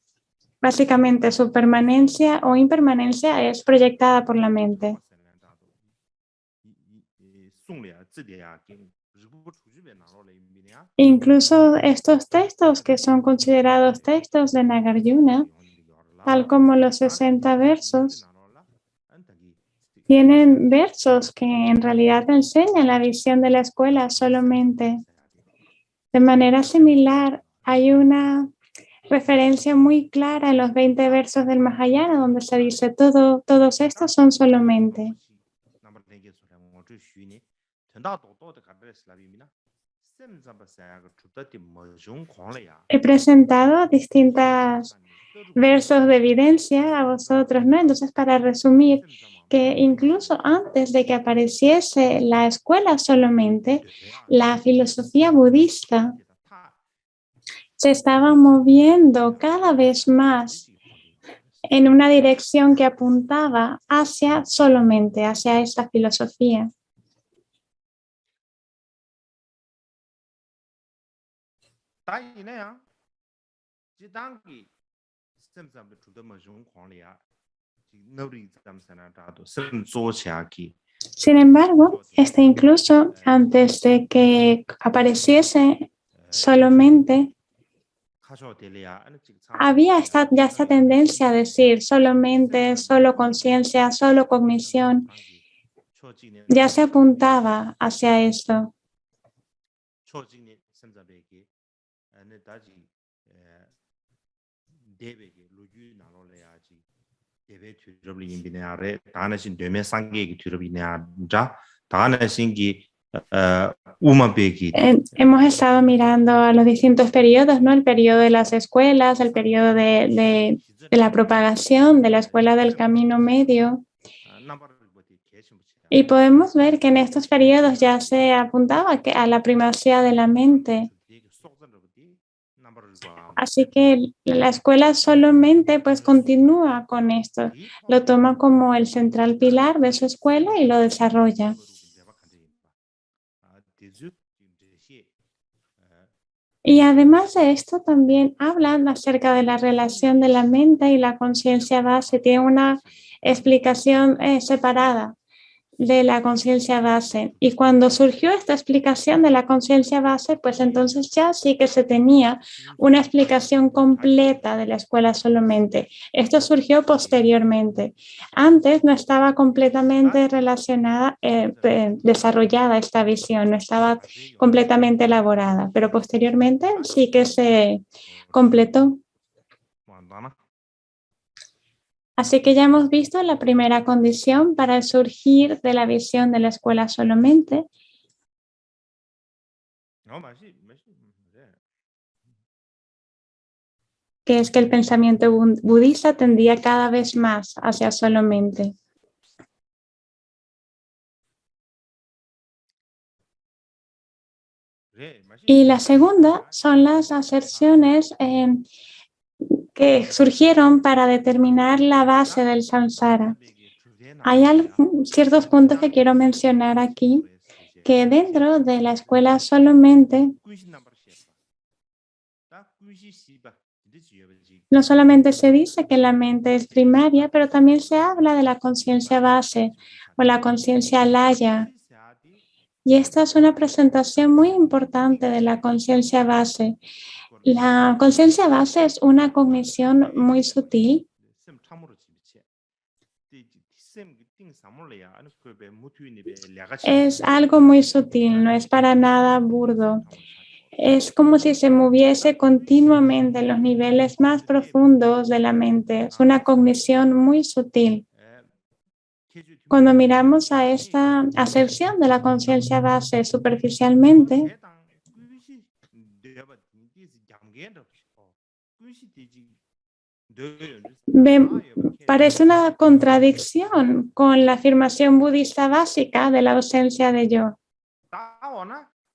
Speaker 2: básicamente su permanencia o impermanencia es proyectada por la mente. Incluso estos textos que son considerados textos de Nagarjuna, tal como los 60 versos, tienen versos que en realidad enseñan la visión de la escuela solamente. De manera similar, hay una referencia muy clara en los 20 versos del Mahayana donde se dice todos estos son solamente. He presentado distintos versos de evidencia a vosotros, ¿no? Entonces, para resumir, que incluso antes de que apareciese la escuela solamente, la filosofía budista se estaba moviendo cada vez más en una dirección que apuntaba hacia solamente, hacia esta filosofía. Sin embargo, incluso antes de que apareciese solamente, había ya esta tendencia a decir solamente, solo conciencia, solo cognición. Ya se apuntaba hacia esto. Hemos estado mirando a los distintos periodos, ¿no? El periodo de las escuelas, el periodo de la propagación de la escuela del camino medio. Y podemos ver que en estos periodos ya se apuntaba a la primacía de la mente. Así que la escuela solamente pues continúa con esto, lo toma como el central pilar de su escuela y lo desarrolla. Y además de esto también hablan acerca de la relación de la mente y la conciencia base. Tiene una explicación separada de la conciencia base. Y cuando surgió esta explicación de la conciencia base, pues entonces ya sí que se tenía una explicación completa de la escuela solamente. Esto surgió posteriormente. Antes no estaba completamente relacionada, desarrollada esta visión, no estaba completamente elaborada, pero posteriormente sí que se completó. Así que ya hemos visto la primera condición para el surgir de la visión de la escuela solamente. Que es que el pensamiento budista tendía cada vez más hacia solamente. Y la segunda son las aserciones que surgieron para determinar la base del samsara. Hay ciertos puntos que quiero mencionar aquí, que dentro de la escuela solamente no solamente se dice que la mente es primaria, pero también se habla de la conciencia base o la conciencia laya. Y esta es una presentación muy importante de la conciencia base. La conciencia base es una cognición muy sutil. Es algo muy sutil, no es para nada burdo. Es como si se moviese continuamente en los niveles más profundos de la mente. Es una cognición muy sutil. Cuando miramos a esta aserción de la conciencia base superficialmente, parece una contradicción con la afirmación budista básica de la ausencia de yo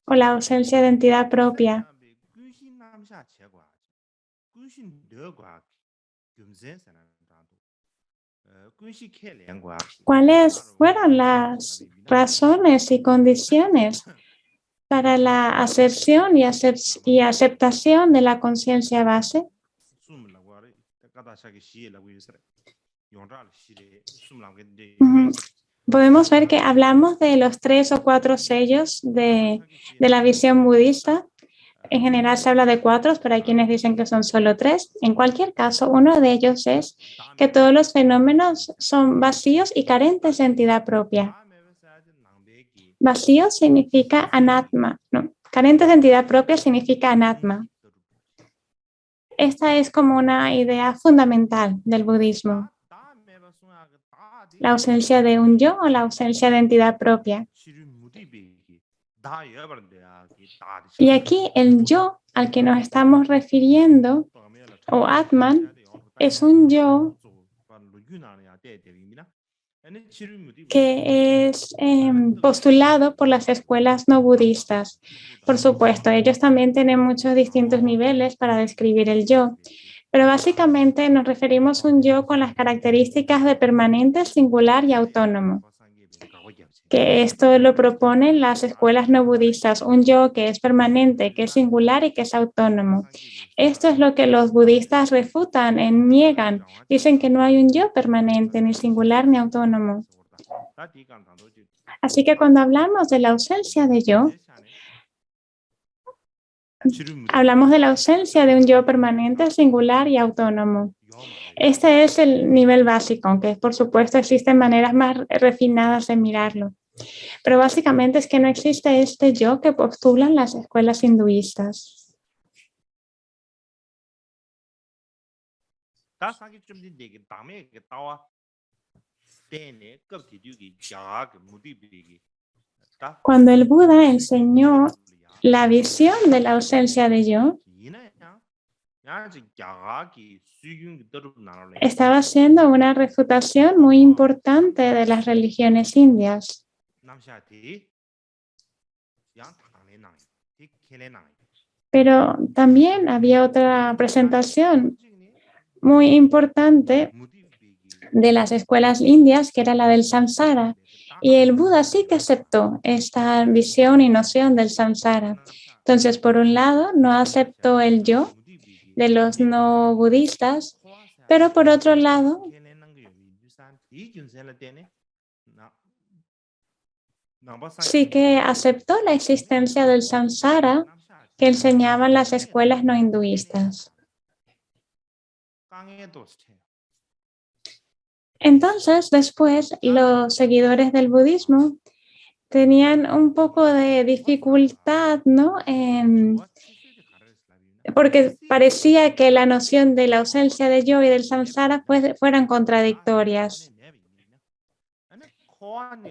Speaker 2: o la ausencia de entidad propia. ¿Cuáles fueron las razones y condiciones para la aserción y aceptación de la conciencia base? podemos ver que hablamos de los 3 o 4 sellos de la visión budista. En general se habla de 4, pero hay quienes dicen que son solo 3. En cualquier caso, uno de ellos es que todos los fenómenos son vacíos y carentes de entidad propia. Vacío significa anatma. No, carentes de entidad propia significa anatma. Esta es como una idea fundamental del budismo. La ausencia de un yo o la ausencia de entidad propia. Y aquí el yo al que nos estamos refiriendo, o Atman, es un yo que es postulado por las escuelas no budistas. Por supuesto, ellos también tienen muchos distintos niveles para describir el yo, pero básicamente nos referimos a un yo con las características de permanente, singular y autónomo. Que esto lo proponen las escuelas no budistas, un yo que es permanente, que es singular y que es autónomo. Esto es lo que los budistas refutan, niegan. Dicen que no hay un yo permanente, ni singular, ni autónomo. Así que cuando hablamos de la ausencia de yo, hablamos de la ausencia de un yo permanente, singular y autónomo. Este es el nivel básico, aunque por supuesto existen maneras más refinadas de mirarlo. Pero básicamente es que no existe este yo que postulan las escuelas hinduistas. Cuando el Buda enseñó la visión de la ausencia de yo, estaba haciendo una refutación muy importante de las religiones indias. Pero también había otra presentación muy importante de las escuelas indias, que era la del samsara. Y el Buda sí que aceptó esta visión y noción del samsara. Entonces, por un lado, no aceptó el yo de los no budistas, pero por otro lado, sí que aceptó la existencia del samsara que enseñaban las escuelas no hinduistas. Entonces, después, los seguidores del budismo tenían un poco de dificultad, ¿no? Porque parecía que la noción de la ausencia de yo y del samsara fueran contradictorias.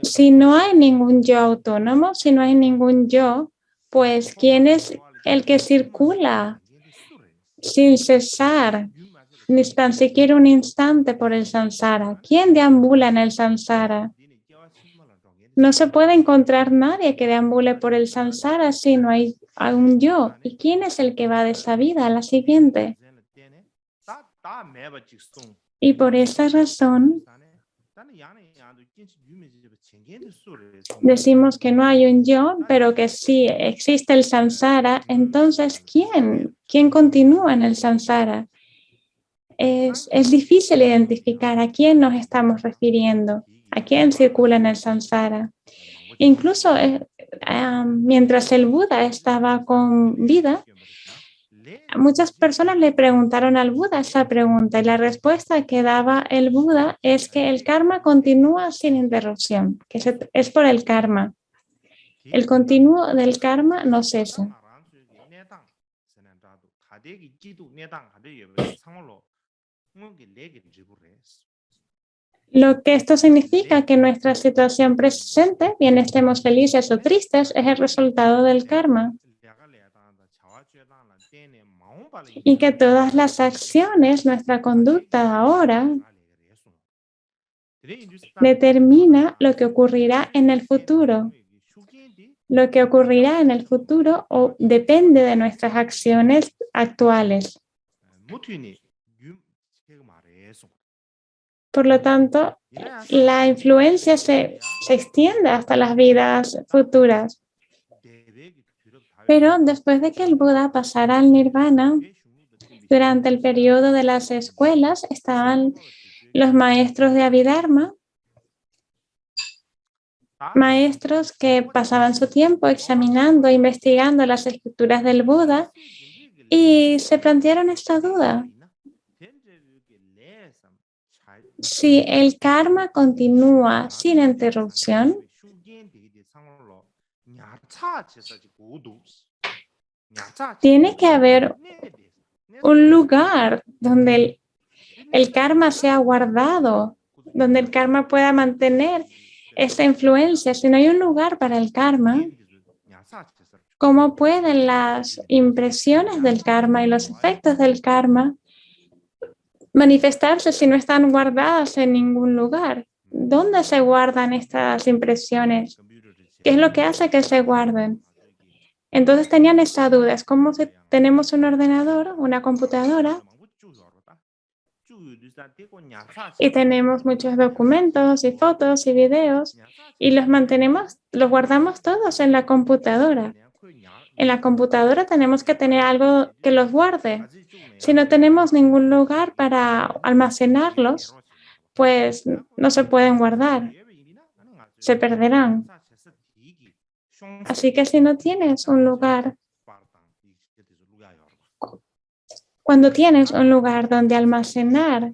Speaker 2: Si no hay ningún yo autónomo, si no hay ningún yo, pues ¿quién es el que circula sin cesar, ni tan siquiera un instante por el samsara? ¿Quién deambula en el samsara? No se puede encontrar nadie que deambule por el samsara si no hay un yo. ¿Y quién es el que va de esa vida a la siguiente? Y por esa razón decimos que no hay un yo, pero que sí existe el samsara. Entonces, ¿quién continúa en el samsara? Es difícil identificar a quién nos estamos refiriendo, a quién circula en el samsara. Incluso mientras el Buda estaba con vida, muchas personas le preguntaron al Buda esa pregunta y la respuesta que daba el Buda es que el karma continúa sin interrupción, que es por el karma. El continuo del karma no cesa. Lo que esto significa que nuestra situación presente, bien estemos felices o tristes, es el resultado del karma. Y que todas las acciones, nuestra conducta ahora, determina lo que ocurrirá en el futuro. Lo que ocurrirá en el futuro depende de nuestras acciones actuales. Por lo tanto, la influencia se extiende hasta las vidas futuras. Pero después de que el Buda pasara al nirvana, durante el periodo de las escuelas estaban los maestros de Abhidharma, maestros que pasaban su tiempo examinando, investigando las escrituras del Buda y se plantearon esta duda. Si el karma continúa sin interrupción, tiene que haber un lugar donde el karma sea guardado, donde el karma pueda mantener esa influencia. Si no hay un lugar para el karma, ¿cómo pueden las impresiones del karma y los efectos del karma manifestarse si no están guardadas en ningún lugar? ¿Dónde se guardan estas impresiones? ¿Qué es lo que hace que se guarden? Entonces tenían esa duda. Es como si tenemos un ordenador, una computadora, y tenemos muchos documentos y fotos y videos y los guardamos todos en la computadora. En la computadora tenemos que tener algo que los guarde. Si no tenemos ningún lugar para almacenarlos, pues no se pueden guardar, se perderán. Así que si no tienes un lugar, cuando tienes un lugar donde almacenar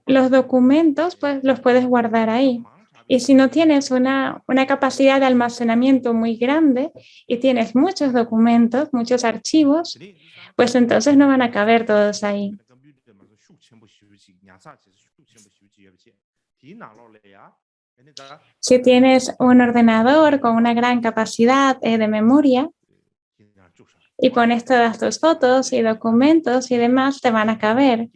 Speaker 2: los documentos, pues los puedes guardar ahí. Y si no tienes una capacidad de almacenamiento muy grande y tienes muchos documentos, muchos archivos, pues entonces no van a caber todos ahí. Si tienes un ordenador con una gran capacidad de memoria y pones todas tus fotos y documentos y demás, te van a caber.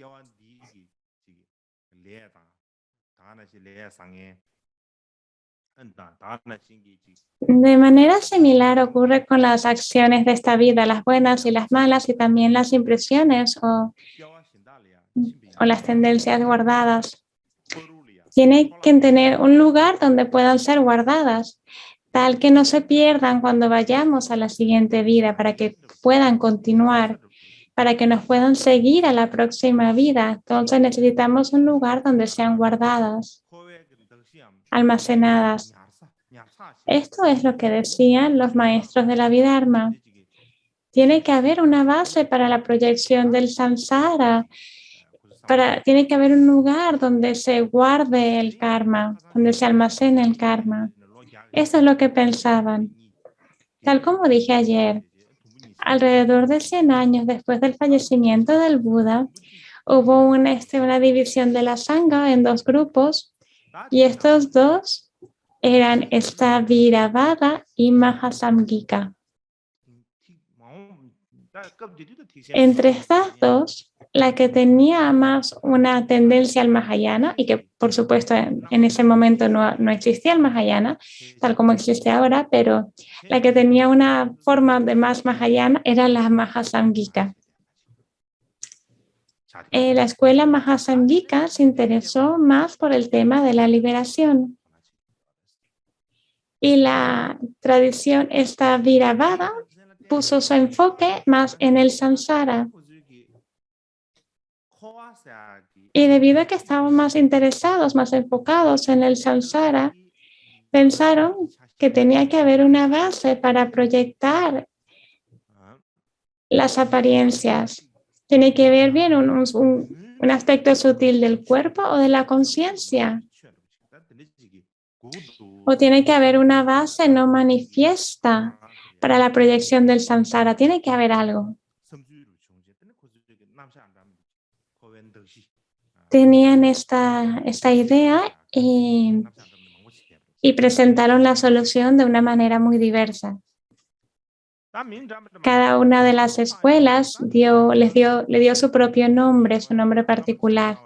Speaker 2: De manera similar ocurre con las acciones de esta vida, las buenas y las malas, y también las impresiones o las tendencias guardadas. Tiene que tener un lugar donde puedan ser guardadas, tal que no se pierdan cuando vayamos a la siguiente vida, para que puedan continuar, para que nos puedan seguir a la próxima vida. Entonces necesitamos un lugar donde sean guardadas, almacenadas. Esto es lo que decían los maestros de la Abhidharma. Tiene que haber una base para la proyección del samsara. Tiene que haber un lugar donde se guarde el karma, donde se almacene el karma. Eso es lo que pensaban. Tal como dije ayer, alrededor de 100 años después del fallecimiento del Buda, hubo una división de la Sangha en dos grupos, y estos dos eran Sthaviravada y Mahasamgika. Entre estas dos, la que tenía más una tendencia al Mahayana, y que por supuesto en ese momento no existía el Mahayana, tal como existe ahora, pero la que tenía una forma de más Mahayana era la Mahasamgika. La escuela Mahasamgika se interesó más por el tema de la liberación. Y la tradición Sthaviravada puso su enfoque más en el samsara. Y debido a que estaban más interesados, más enfocados en el samsara, pensaron que tenía que haber una base para proyectar las apariencias. Tiene que ver bien un aspecto sutil del cuerpo o de la conciencia. O tiene que haber una base no manifiesta para la proyección del samsara. Tiene que haber algo. Tenían esta idea y presentaron la solución de una manera muy diversa. Cada una de las escuelas le dio su propio nombre, su nombre particular.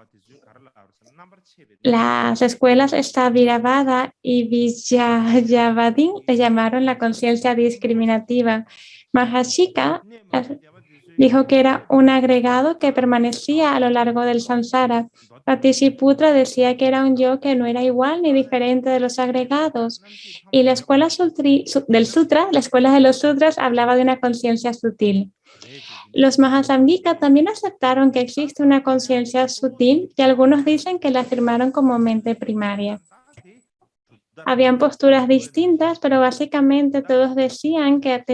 Speaker 2: Las escuelas Sthaviravada y Vijayavadin le llamaron la conciencia discriminativa. Mahashika dijo que era un agregado que permanecía a lo largo del samsara. Patisiputra decía que era un yo que no era igual ni diferente de los agregados. Y la escuela del sutra, la escuela de los sutras, hablaba de una conciencia sutil. Los Mahasamgika también aceptaron que existe una conciencia sutil y algunos dicen que la afirmaron como mente primaria. Habían posturas distintas, pero básicamente todos decían que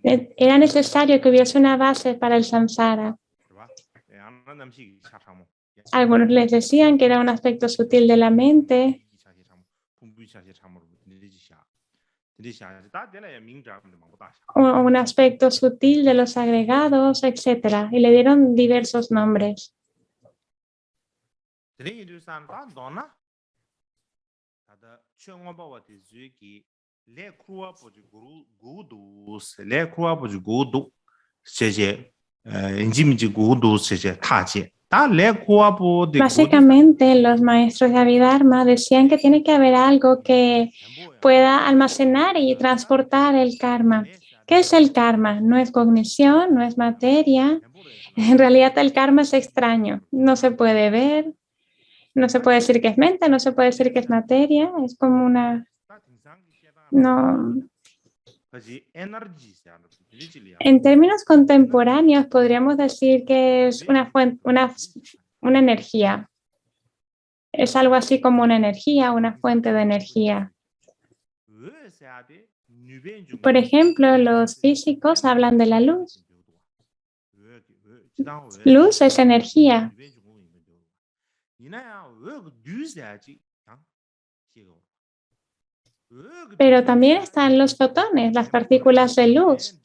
Speaker 2: era necesario que hubiese una base para el samsara. Algunos les decían que era un aspecto sutil de la mente, o un aspecto sutil de los agregados, etc. Y le dieron diversos nombres. Básicamente, los maestros de Abhidharma decían que tiene que haber algo que pueda almacenar y transportar el karma. ¿Qué es el karma? No es cognición, no es materia. En realidad, el karma es extraño. No se puede ver, no se puede decir que es mente, no se puede decir que es materia. Es como una... No. En términos contemporáneos, podríamos decir que es una energía. Es algo así como una energía, una fuente de energía. Por ejemplo, los físicos hablan de la luz. Luz es energía. Pero también están los fotones, las partículas de luz.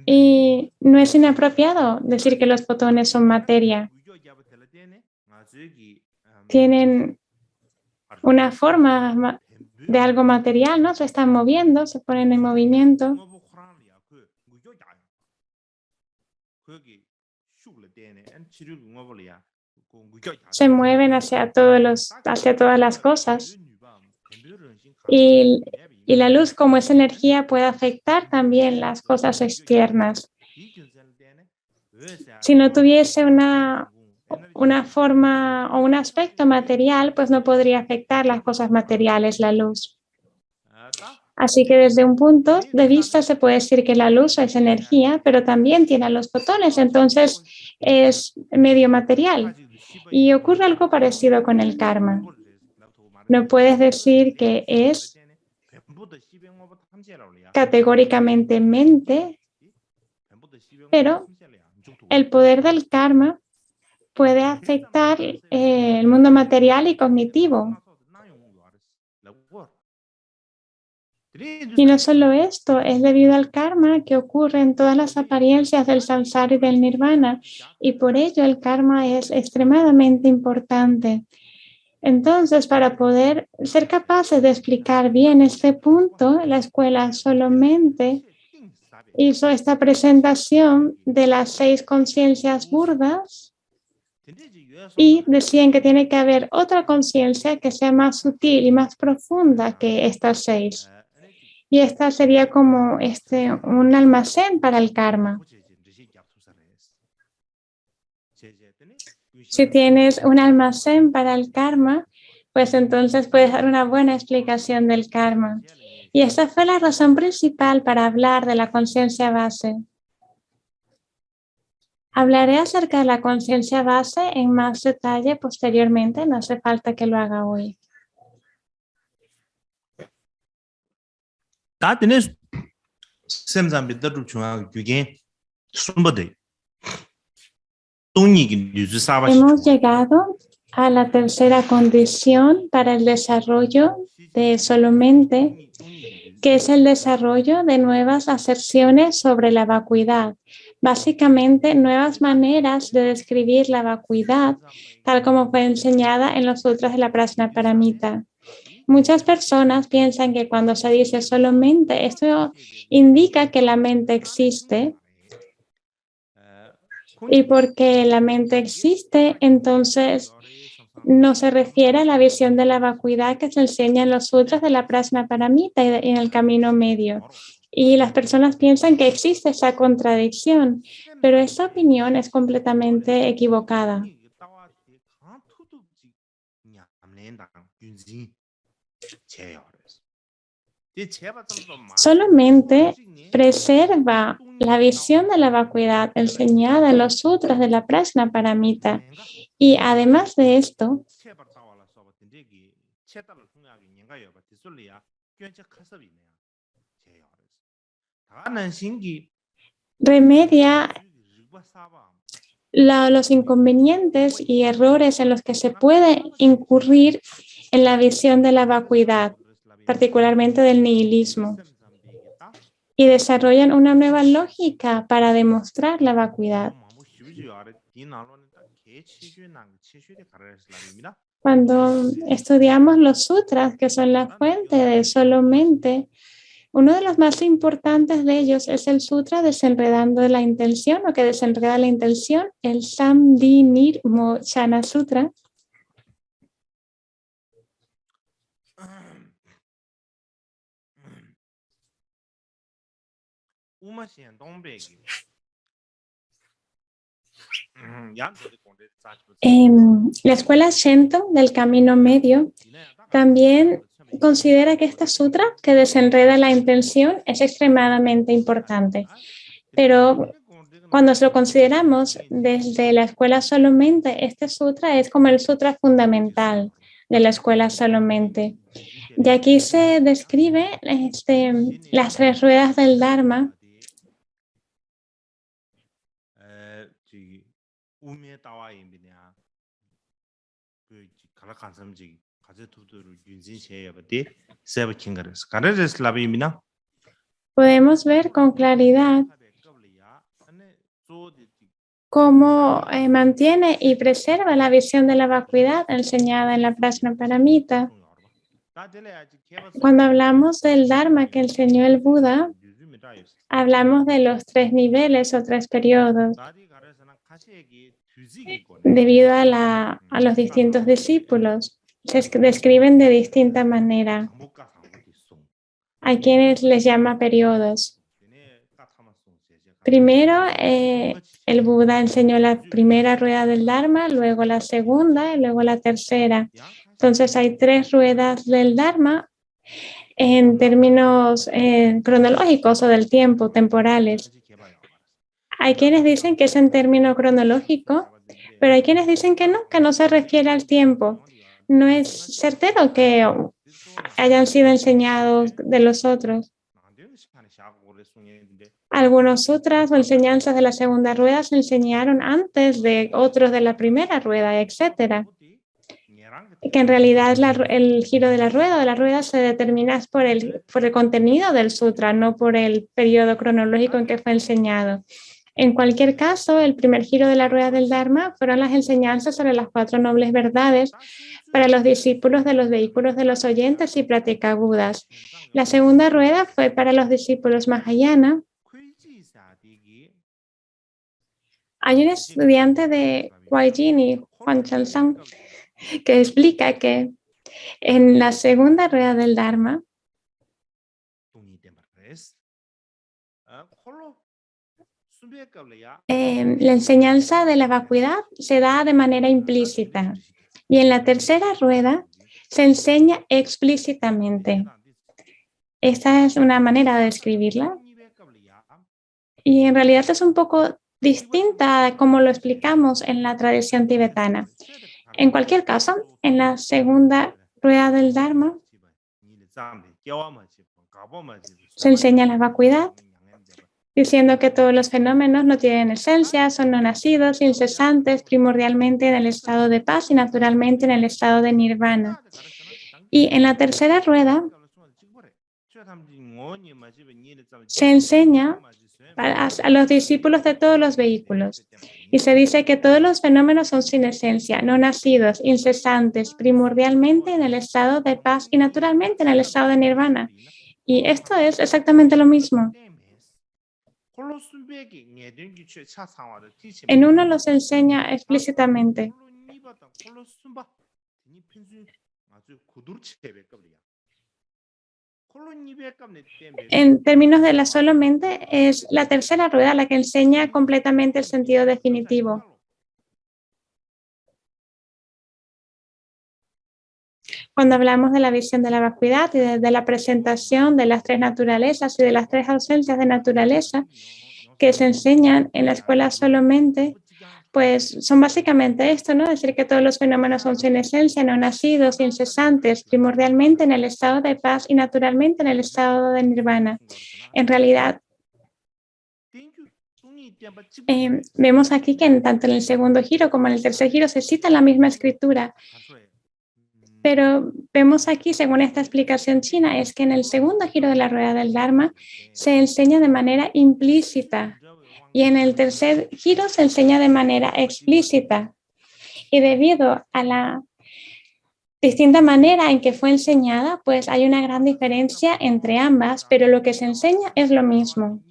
Speaker 2: Y no es inapropiado decir que los fotones son materia. Tienen una forma de algo material, ¿no? Se están moviendo, se ponen en movimiento. Se mueven hacia todas las cosas. Y la luz, como es energía, puede afectar también las cosas externas. Si no tuviese una forma o un aspecto material, pues no podría afectar las cosas materiales, la luz. Así que desde un punto de vista se puede decir que la luz es energía, pero también tiene los fotones, entonces es medio material. Y ocurre algo parecido con el karma. No puedes decir que es categóricamente mente, pero el poder del karma puede afectar el mundo material y cognitivo. Y no solo esto, es debido al karma que ocurre en todas las apariencias del samsara y del nirvana, y por ello el karma es extremadamente importante. Entonces, para poder ser capaces de explicar bien este punto, la escuela solamente hizo esta presentación de las 6 conciencias burdas y decían que tiene que haber otra conciencia que sea más sutil y más profunda que estas 6. Y esta sería como un almacén para el karma. Si tienes un almacén para el karma, pues entonces puedes dar una buena explicación del karma. Y esa fue la razón principal para hablar de la conciencia base. Hablaré acerca de la conciencia base en más detalle posteriormente, no hace falta que lo haga hoy. Hemos llegado a la tercera condición para el desarrollo de solamente, que es el desarrollo de nuevas aserciones sobre la vacuidad. Básicamente, nuevas maneras de describir la vacuidad, tal como fue enseñada en los sutras de la Prajnaparamita. Muchas personas piensan que cuando se dice solo mente, esto indica que la mente existe. Y porque la mente existe, entonces no se refiere a la visión de la vacuidad que se enseña en los sutras de la Prajnaparamita y en el camino medio. Y las personas piensan que existe esa contradicción, pero esa opinión es completamente equivocada. Solamente preserva la visión de la vacuidad enseñada en los sutras de la Prajnaparamita. Y además de esto, remedia los inconvenientes y errores en los que se puede incurrir en la visión de la vacuidad, particularmente del nihilismo, y desarrollan una nueva lógica para demostrar la vacuidad. Cuando estudiamos los sutras, que son la fuente de solamente, uno de los más importantes de ellos es el sutra Desenredando la Intención, o que desenreda la intención, el Samdhinirmochana Sutra. La escuela Shinto del Camino Medio también considera que este sutra que desenreda la intención es extremadamente importante, pero cuando lo consideramos desde la escuela Solamente, este sutra es como el sutra fundamental de la escuela Solamente. Y aquí se describe las 3 ruedas del Dharma. Podemos ver con claridad cómo mantiene y preserva la visión de la vacuidad enseñada en la Prajnaparamita. Cuando hablamos del Dharma que enseñó el Buda, hablamos de los 3 niveles o 3 periodos, debido a los distintos discípulos. Se describen de distinta manera. Hay quienes les llama periodos. Primero, el Buda enseñó la primera rueda del Dharma, luego la segunda y luego la tercera. Entonces hay 3 ruedas del Dharma en términos cronológicos o del tiempo, temporales. Hay quienes dicen que es en término cronológico, pero hay quienes dicen que no se refiere al tiempo. No es certero que hayan sido enseñados de los otros. Algunos sutras o enseñanzas de la segunda rueda se enseñaron antes de otros de la primera rueda, etc. Que en realidad el giro de la rueda se determina por el contenido del sutra, no por el periodo cronológico en que fue enseñado. En cualquier caso, el primer giro de la rueda del Dharma fueron las enseñanzas sobre las 4 nobles verdades para los discípulos de los vehículos de los oyentes y praticabudas. La segunda rueda fue para los discípulos Mahayana. Hay un estudiante de Guayini, Juan Chalsang, que explica que en la segunda rueda del Dharma, la enseñanza de la vacuidad se da de manera implícita y en la tercera rueda se enseña explícitamente. Esta es una manera de describirla y en realidad es un poco distinta a cómo lo explicamos en la tradición tibetana. En cualquier caso, en la segunda rueda del Dharma se enseña la vacuidad, diciendo que todos los fenómenos no tienen esencia, son no nacidos, incesantes, primordialmente en el estado de paz y naturalmente en el estado de nirvana. Y en la tercera rueda se enseña a los discípulos de todos los vehículos y se dice que todos los fenómenos son sin esencia, no nacidos, incesantes, primordialmente en el estado de paz y naturalmente en el estado de nirvana. Y esto es exactamente lo mismo. En uno los enseña explícitamente. En términos de la solamente, es la tercera rueda la que enseña completamente el sentido definitivo. Cuando hablamos de la visión de la vacuidad y de la presentación de las 3 naturalezas y de las 3 ausencias de naturaleza que se enseñan en la escuela solamente, pues son básicamente esto, ¿no? Decir que todos los fenómenos son sin esencia, no nacidos, incesantes, primordialmente en el estado de paz y naturalmente en el estado de nirvana. En realidad, vemos aquí que tanto en el segundo giro como en el tercer giro se cita la misma escritura. Pero vemos aquí, según esta explicación china, es que en el segundo giro de la rueda del Dharma se enseña de manera implícita y en el tercer giro se enseña de manera explícita. Y debido a la distinta manera en que fue enseñada, pues hay una gran diferencia entre ambas, pero lo que se enseña es lo mismo.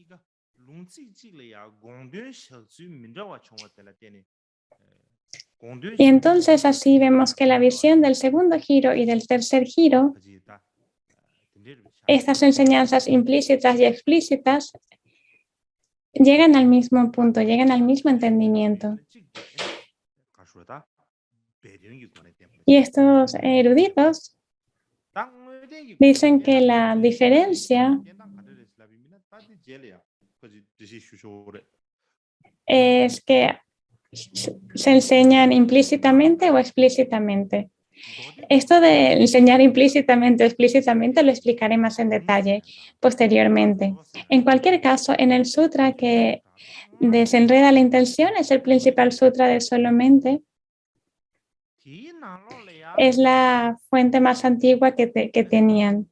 Speaker 2: Y entonces así vemos que la visión del segundo giro y del tercer giro, estas enseñanzas implícitas y explícitas, llegan al mismo punto, llegan al mismo entendimiento. Y estos eruditos dicen que la diferencia es que se enseñan implícitamente o explícitamente. Esto de enseñar implícitamente o explícitamente lo explicaré más en detalle posteriormente. En cualquier caso, en el sutra que desenreda la intención, es el principal sutra de Solamente, es la fuente más antigua que tenían.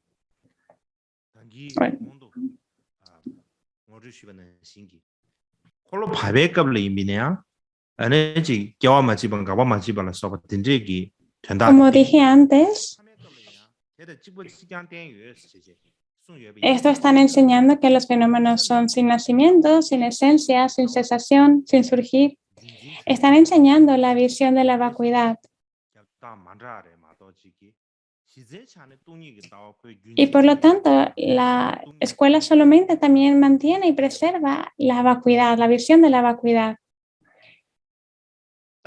Speaker 2: Bueno. Como dije antes, esto están enseñando que los fenómenos son sin nacimiento, sin esencia, sin cesación, sin surgir. Están enseñando la visión de la vacuidad. Y por lo tanto, la escuela Solamente también mantiene y preserva la vacuidad, la visión de la vacuidad.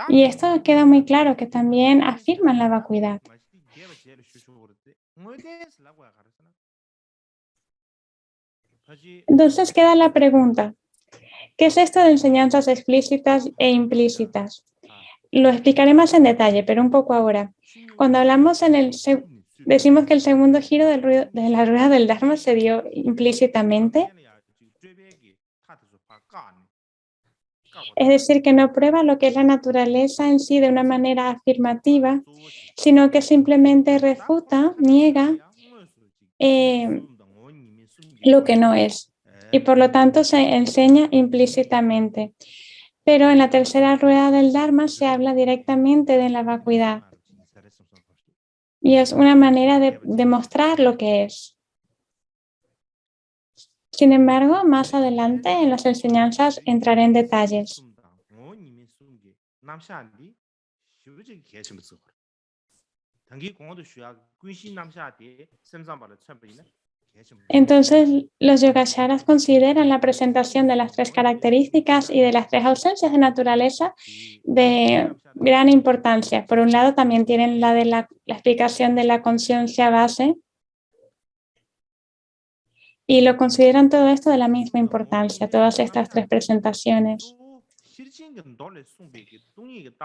Speaker 2: Y esto queda muy claro que también afirman la vacuidad. Entonces queda la pregunta, ¿qué es esto de enseñanzas explícitas e implícitas? Lo explicaré más en detalle, pero un poco ahora. Cuando hablamos decimos que el segundo giro de la rueda del Dharma se dio implícitamente. Es decir, que no prueba lo que es la naturaleza en sí de una manera afirmativa, sino que simplemente refuta, niega lo que no es. Y por lo tanto se enseña implícitamente. Pero en la tercera rueda del Dharma se habla directamente de la vacuidad. Y es una manera de demostrar lo que es. Sin embargo, más adelante en las enseñanzas entraré en detalles. Entonces, los yogacaras consideran la presentación de las tres características y de las tres ausencias de naturaleza de gran importancia. Por un lado, también tienen la de la explicación de la conciencia base y lo consideran todo esto de la misma importancia, todas estas tres presentaciones.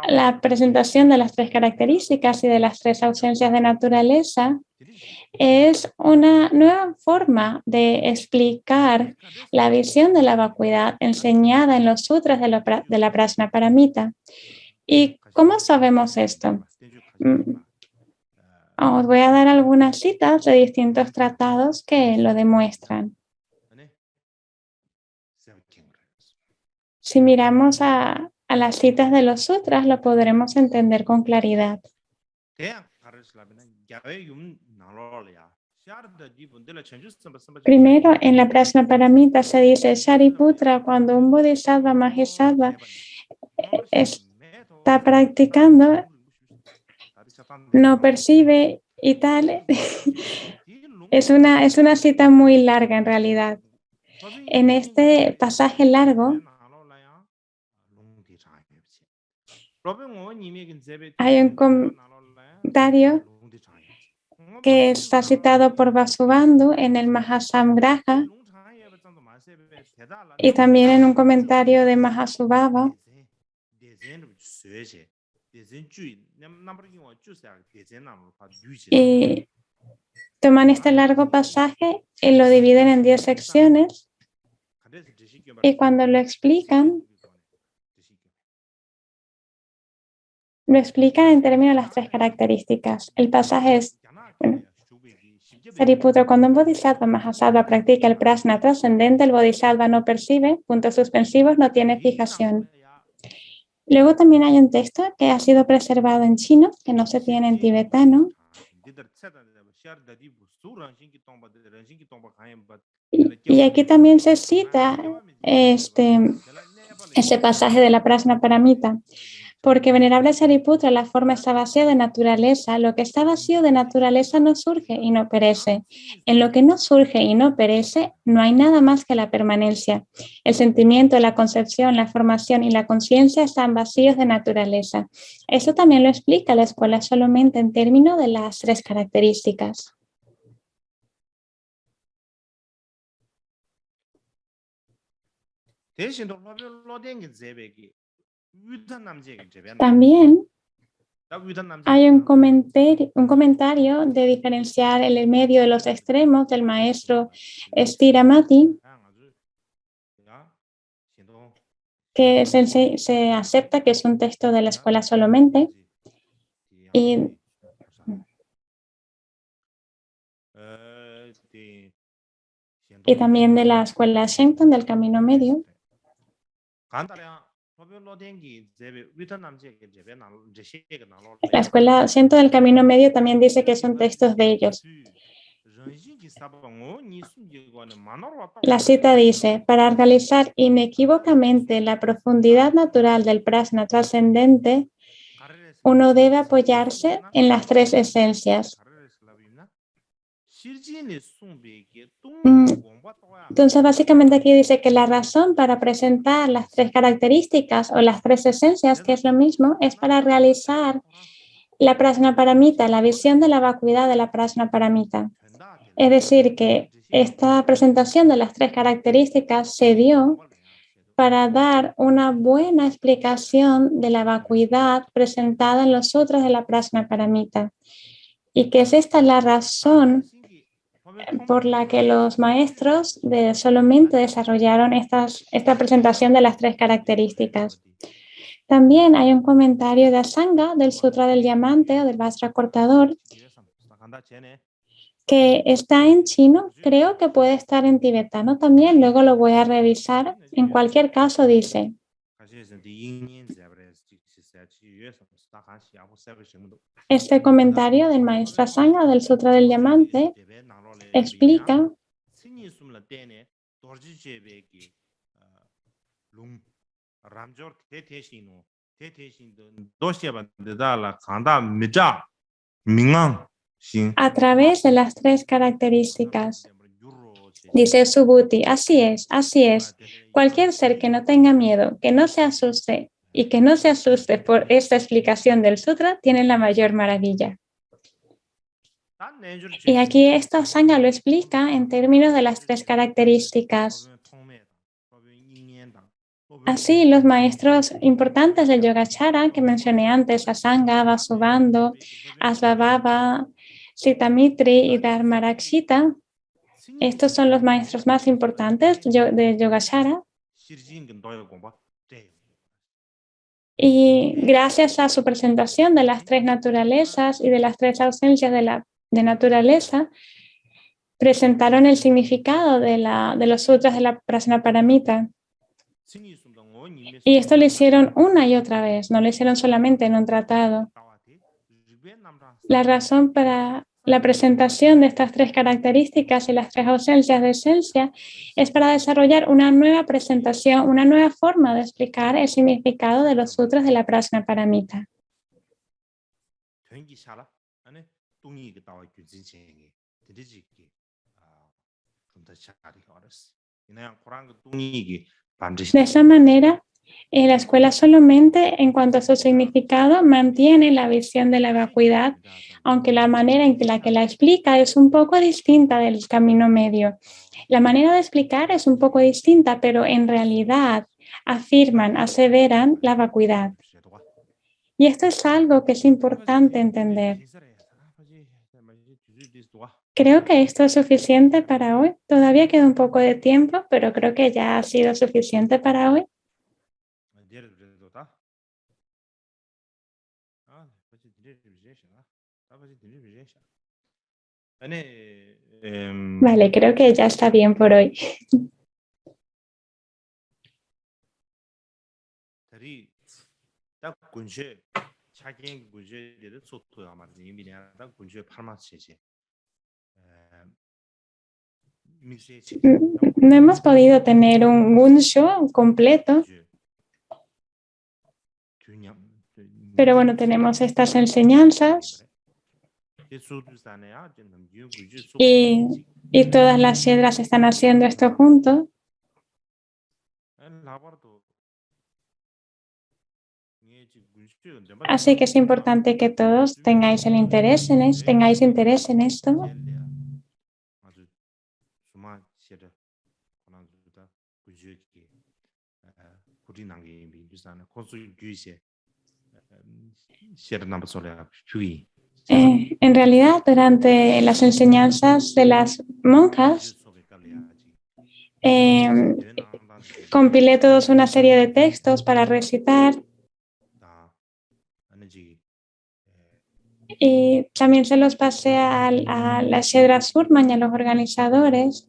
Speaker 2: La presentación de las tres características y de las tres ausencias de naturaleza es una nueva forma de explicar la visión de la vacuidad enseñada en los sutras de la Prajnaparamita. ¿Y cómo sabemos esto? Os voy a dar algunas citas de distintos tratados que lo demuestran. Si miramos a las citas de los sutras, lo podremos entender con claridad. Primero, en la Prajnaparamita se dice, Shariputra, cuando un bodhisattva mahasattva está practicando, no percibe y tal. Es una cita muy larga en realidad. En este pasaje largo hay un comentario que está citado por Vasubandhu en el Mahasamgraha y también en un comentario de Mahasubhava Y toman este largo pasaje y lo dividen en 10 secciones, y cuando lo explican en términos de las 3 características. El pasaje es, bueno, Sariputra, cuando un bodhisattva mahasattva practica el prasna trascendente, el bodhisattva no percibe, puntos suspensivos, no tiene fijación. Luego también hay un texto que ha sido preservado en chino, que no se tiene en tibetano. Y aquí también se cita ese pasaje de la Prajnaparamita, porque venerable Sariputra, la forma está vacía de naturaleza. Lo que está vacío de naturaleza no surge y no perece. En lo que no surge y no perece, no hay nada más que la permanencia. El sentimiento, la concepción, la formación y la conciencia están vacíos de naturaleza. Eso también lo explica la escuela solamente en términos de las 3 características. También hay un comentario de diferenciar el medio de los extremos del maestro Stiramati, que se acepta que es un texto de la escuela solamente, y también de la escuela Shenton del Camino Medio. La escuela Shenton del Camino Medio también dice que son textos de ellos. La cita dice: para realizar inequívocamente la profundidad natural del prasna trascendente, uno debe apoyarse en las 3 esencias. Entonces, básicamente aquí dice que la razón para presentar las 3 características o las 3 esencias, que es lo mismo, es para realizar la Prajnaparamita, la visión de la vacuidad de la Prajnaparamita. Es decir, que esta presentación de las 3 características se dio para dar una buena explicación de la vacuidad presentada en los sutras de la Prajnaparamita. Y que es esta la razón por la que los maestros solamente desarrollaron esta presentación de las 3 características. También hay un comentario de Asanga del Sutra del Diamante o del Vajra Cortador, que está en chino, creo que puede estar en tibetano también, luego lo voy a revisar. En cualquier caso dice: este comentario del maestro Asanga del Sutra del Diamante explica a través de las 3 características. Dice Subhuti: así es. Cualquier ser que no tenga miedo, que no se asuste y que no se asuste por esta explicación del sutra, tiene la mayor maravilla. Y aquí esta Sangha lo explica en términos de las 3 características. Así, los maestros importantes del Yogacara que mencioné antes, Asanga, Vasubandhu, Asvabhava, Sitamitri y Dharmarakshita, estos son los maestros más importantes del Yogacara. Y gracias a su presentación de las 3 naturalezas y de las 3 ausencias de naturaleza, presentaron el significado de los sutras de la Prajnaparamita. Y esto lo hicieron una y otra vez, no lo hicieron solamente en un tratado. La razón para la presentación de estas 3 características y las 3 ausencias de esencia es para desarrollar una nueva presentación, una nueva forma de explicar el significado de los sutras de la Prajnaparamita. De esa manera, la escuela solamente, en cuanto a su significado, mantiene la visión de la vacuidad, aunque la manera en la que la explica es un poco distinta del camino medio. La manera de explicar es un poco distinta, pero en realidad aseveran la vacuidad. Y esto es algo que es importante entender. Creo que esto es suficiente para hoy. Todavía queda un poco de tiempo, pero creo que ya ha sido suficiente para hoy. Vale, creo que ya está bien por hoy. No hemos podido tener un Gunsho completo, pero bueno, tenemos estas enseñanzas y todas las Shedras están haciendo esto juntos. Así que es importante que todos tengáis interés en esto. En realidad, durante las enseñanzas de las monjas, compilé todos una serie de textos para recitar y también se los pasé a la Shedra Surman y a los organizadores.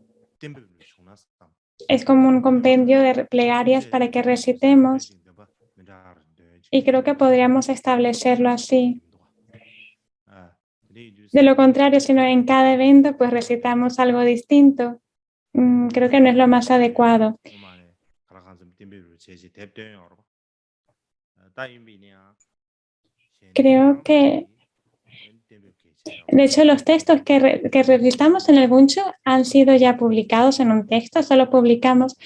Speaker 2: Es como un compendio de plegarias para que recitemos y creo que podríamos establecerlo así. De lo contrario, si no en cada evento pues recitamos algo distinto, creo que no es lo más adecuado. Creo que, de hecho, los textos que recitamos en el Gunsho han sido ya publicados en un texto, solo publicamos,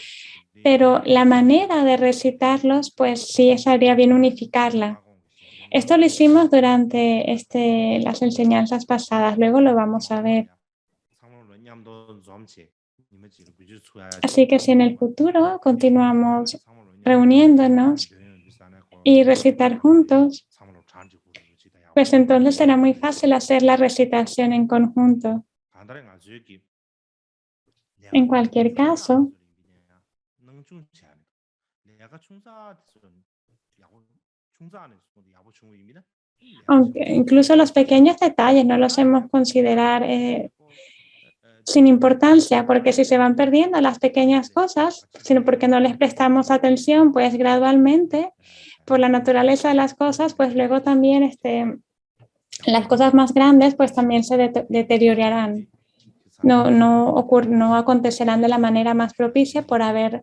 Speaker 2: pero la manera de recitarlos, pues sí, estaría bien unificarla. Esto lo hicimos durante las enseñanzas pasadas, luego lo vamos a ver. Así que si en el futuro continuamos reuniéndonos y recitar juntos, pues entonces será muy fácil hacer la recitación en conjunto. En cualquier caso, aunque incluso los pequeños detalles no los hemos considerado sin importancia, porque si se van perdiendo las pequeñas cosas, sino porque no les prestamos atención, pues gradualmente, por la naturaleza de las cosas, pues luego también las cosas más grandes pues también se deteriorarán. No acontecerán de la manera más propicia por haber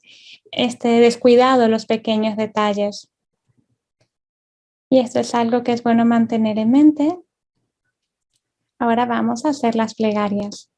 Speaker 2: descuidado los pequeños detalles. Y esto es algo que es bueno mantener en mente. Ahora vamos a hacer las plegarias.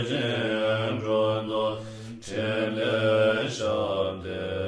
Speaker 3: jen rondo chele shabde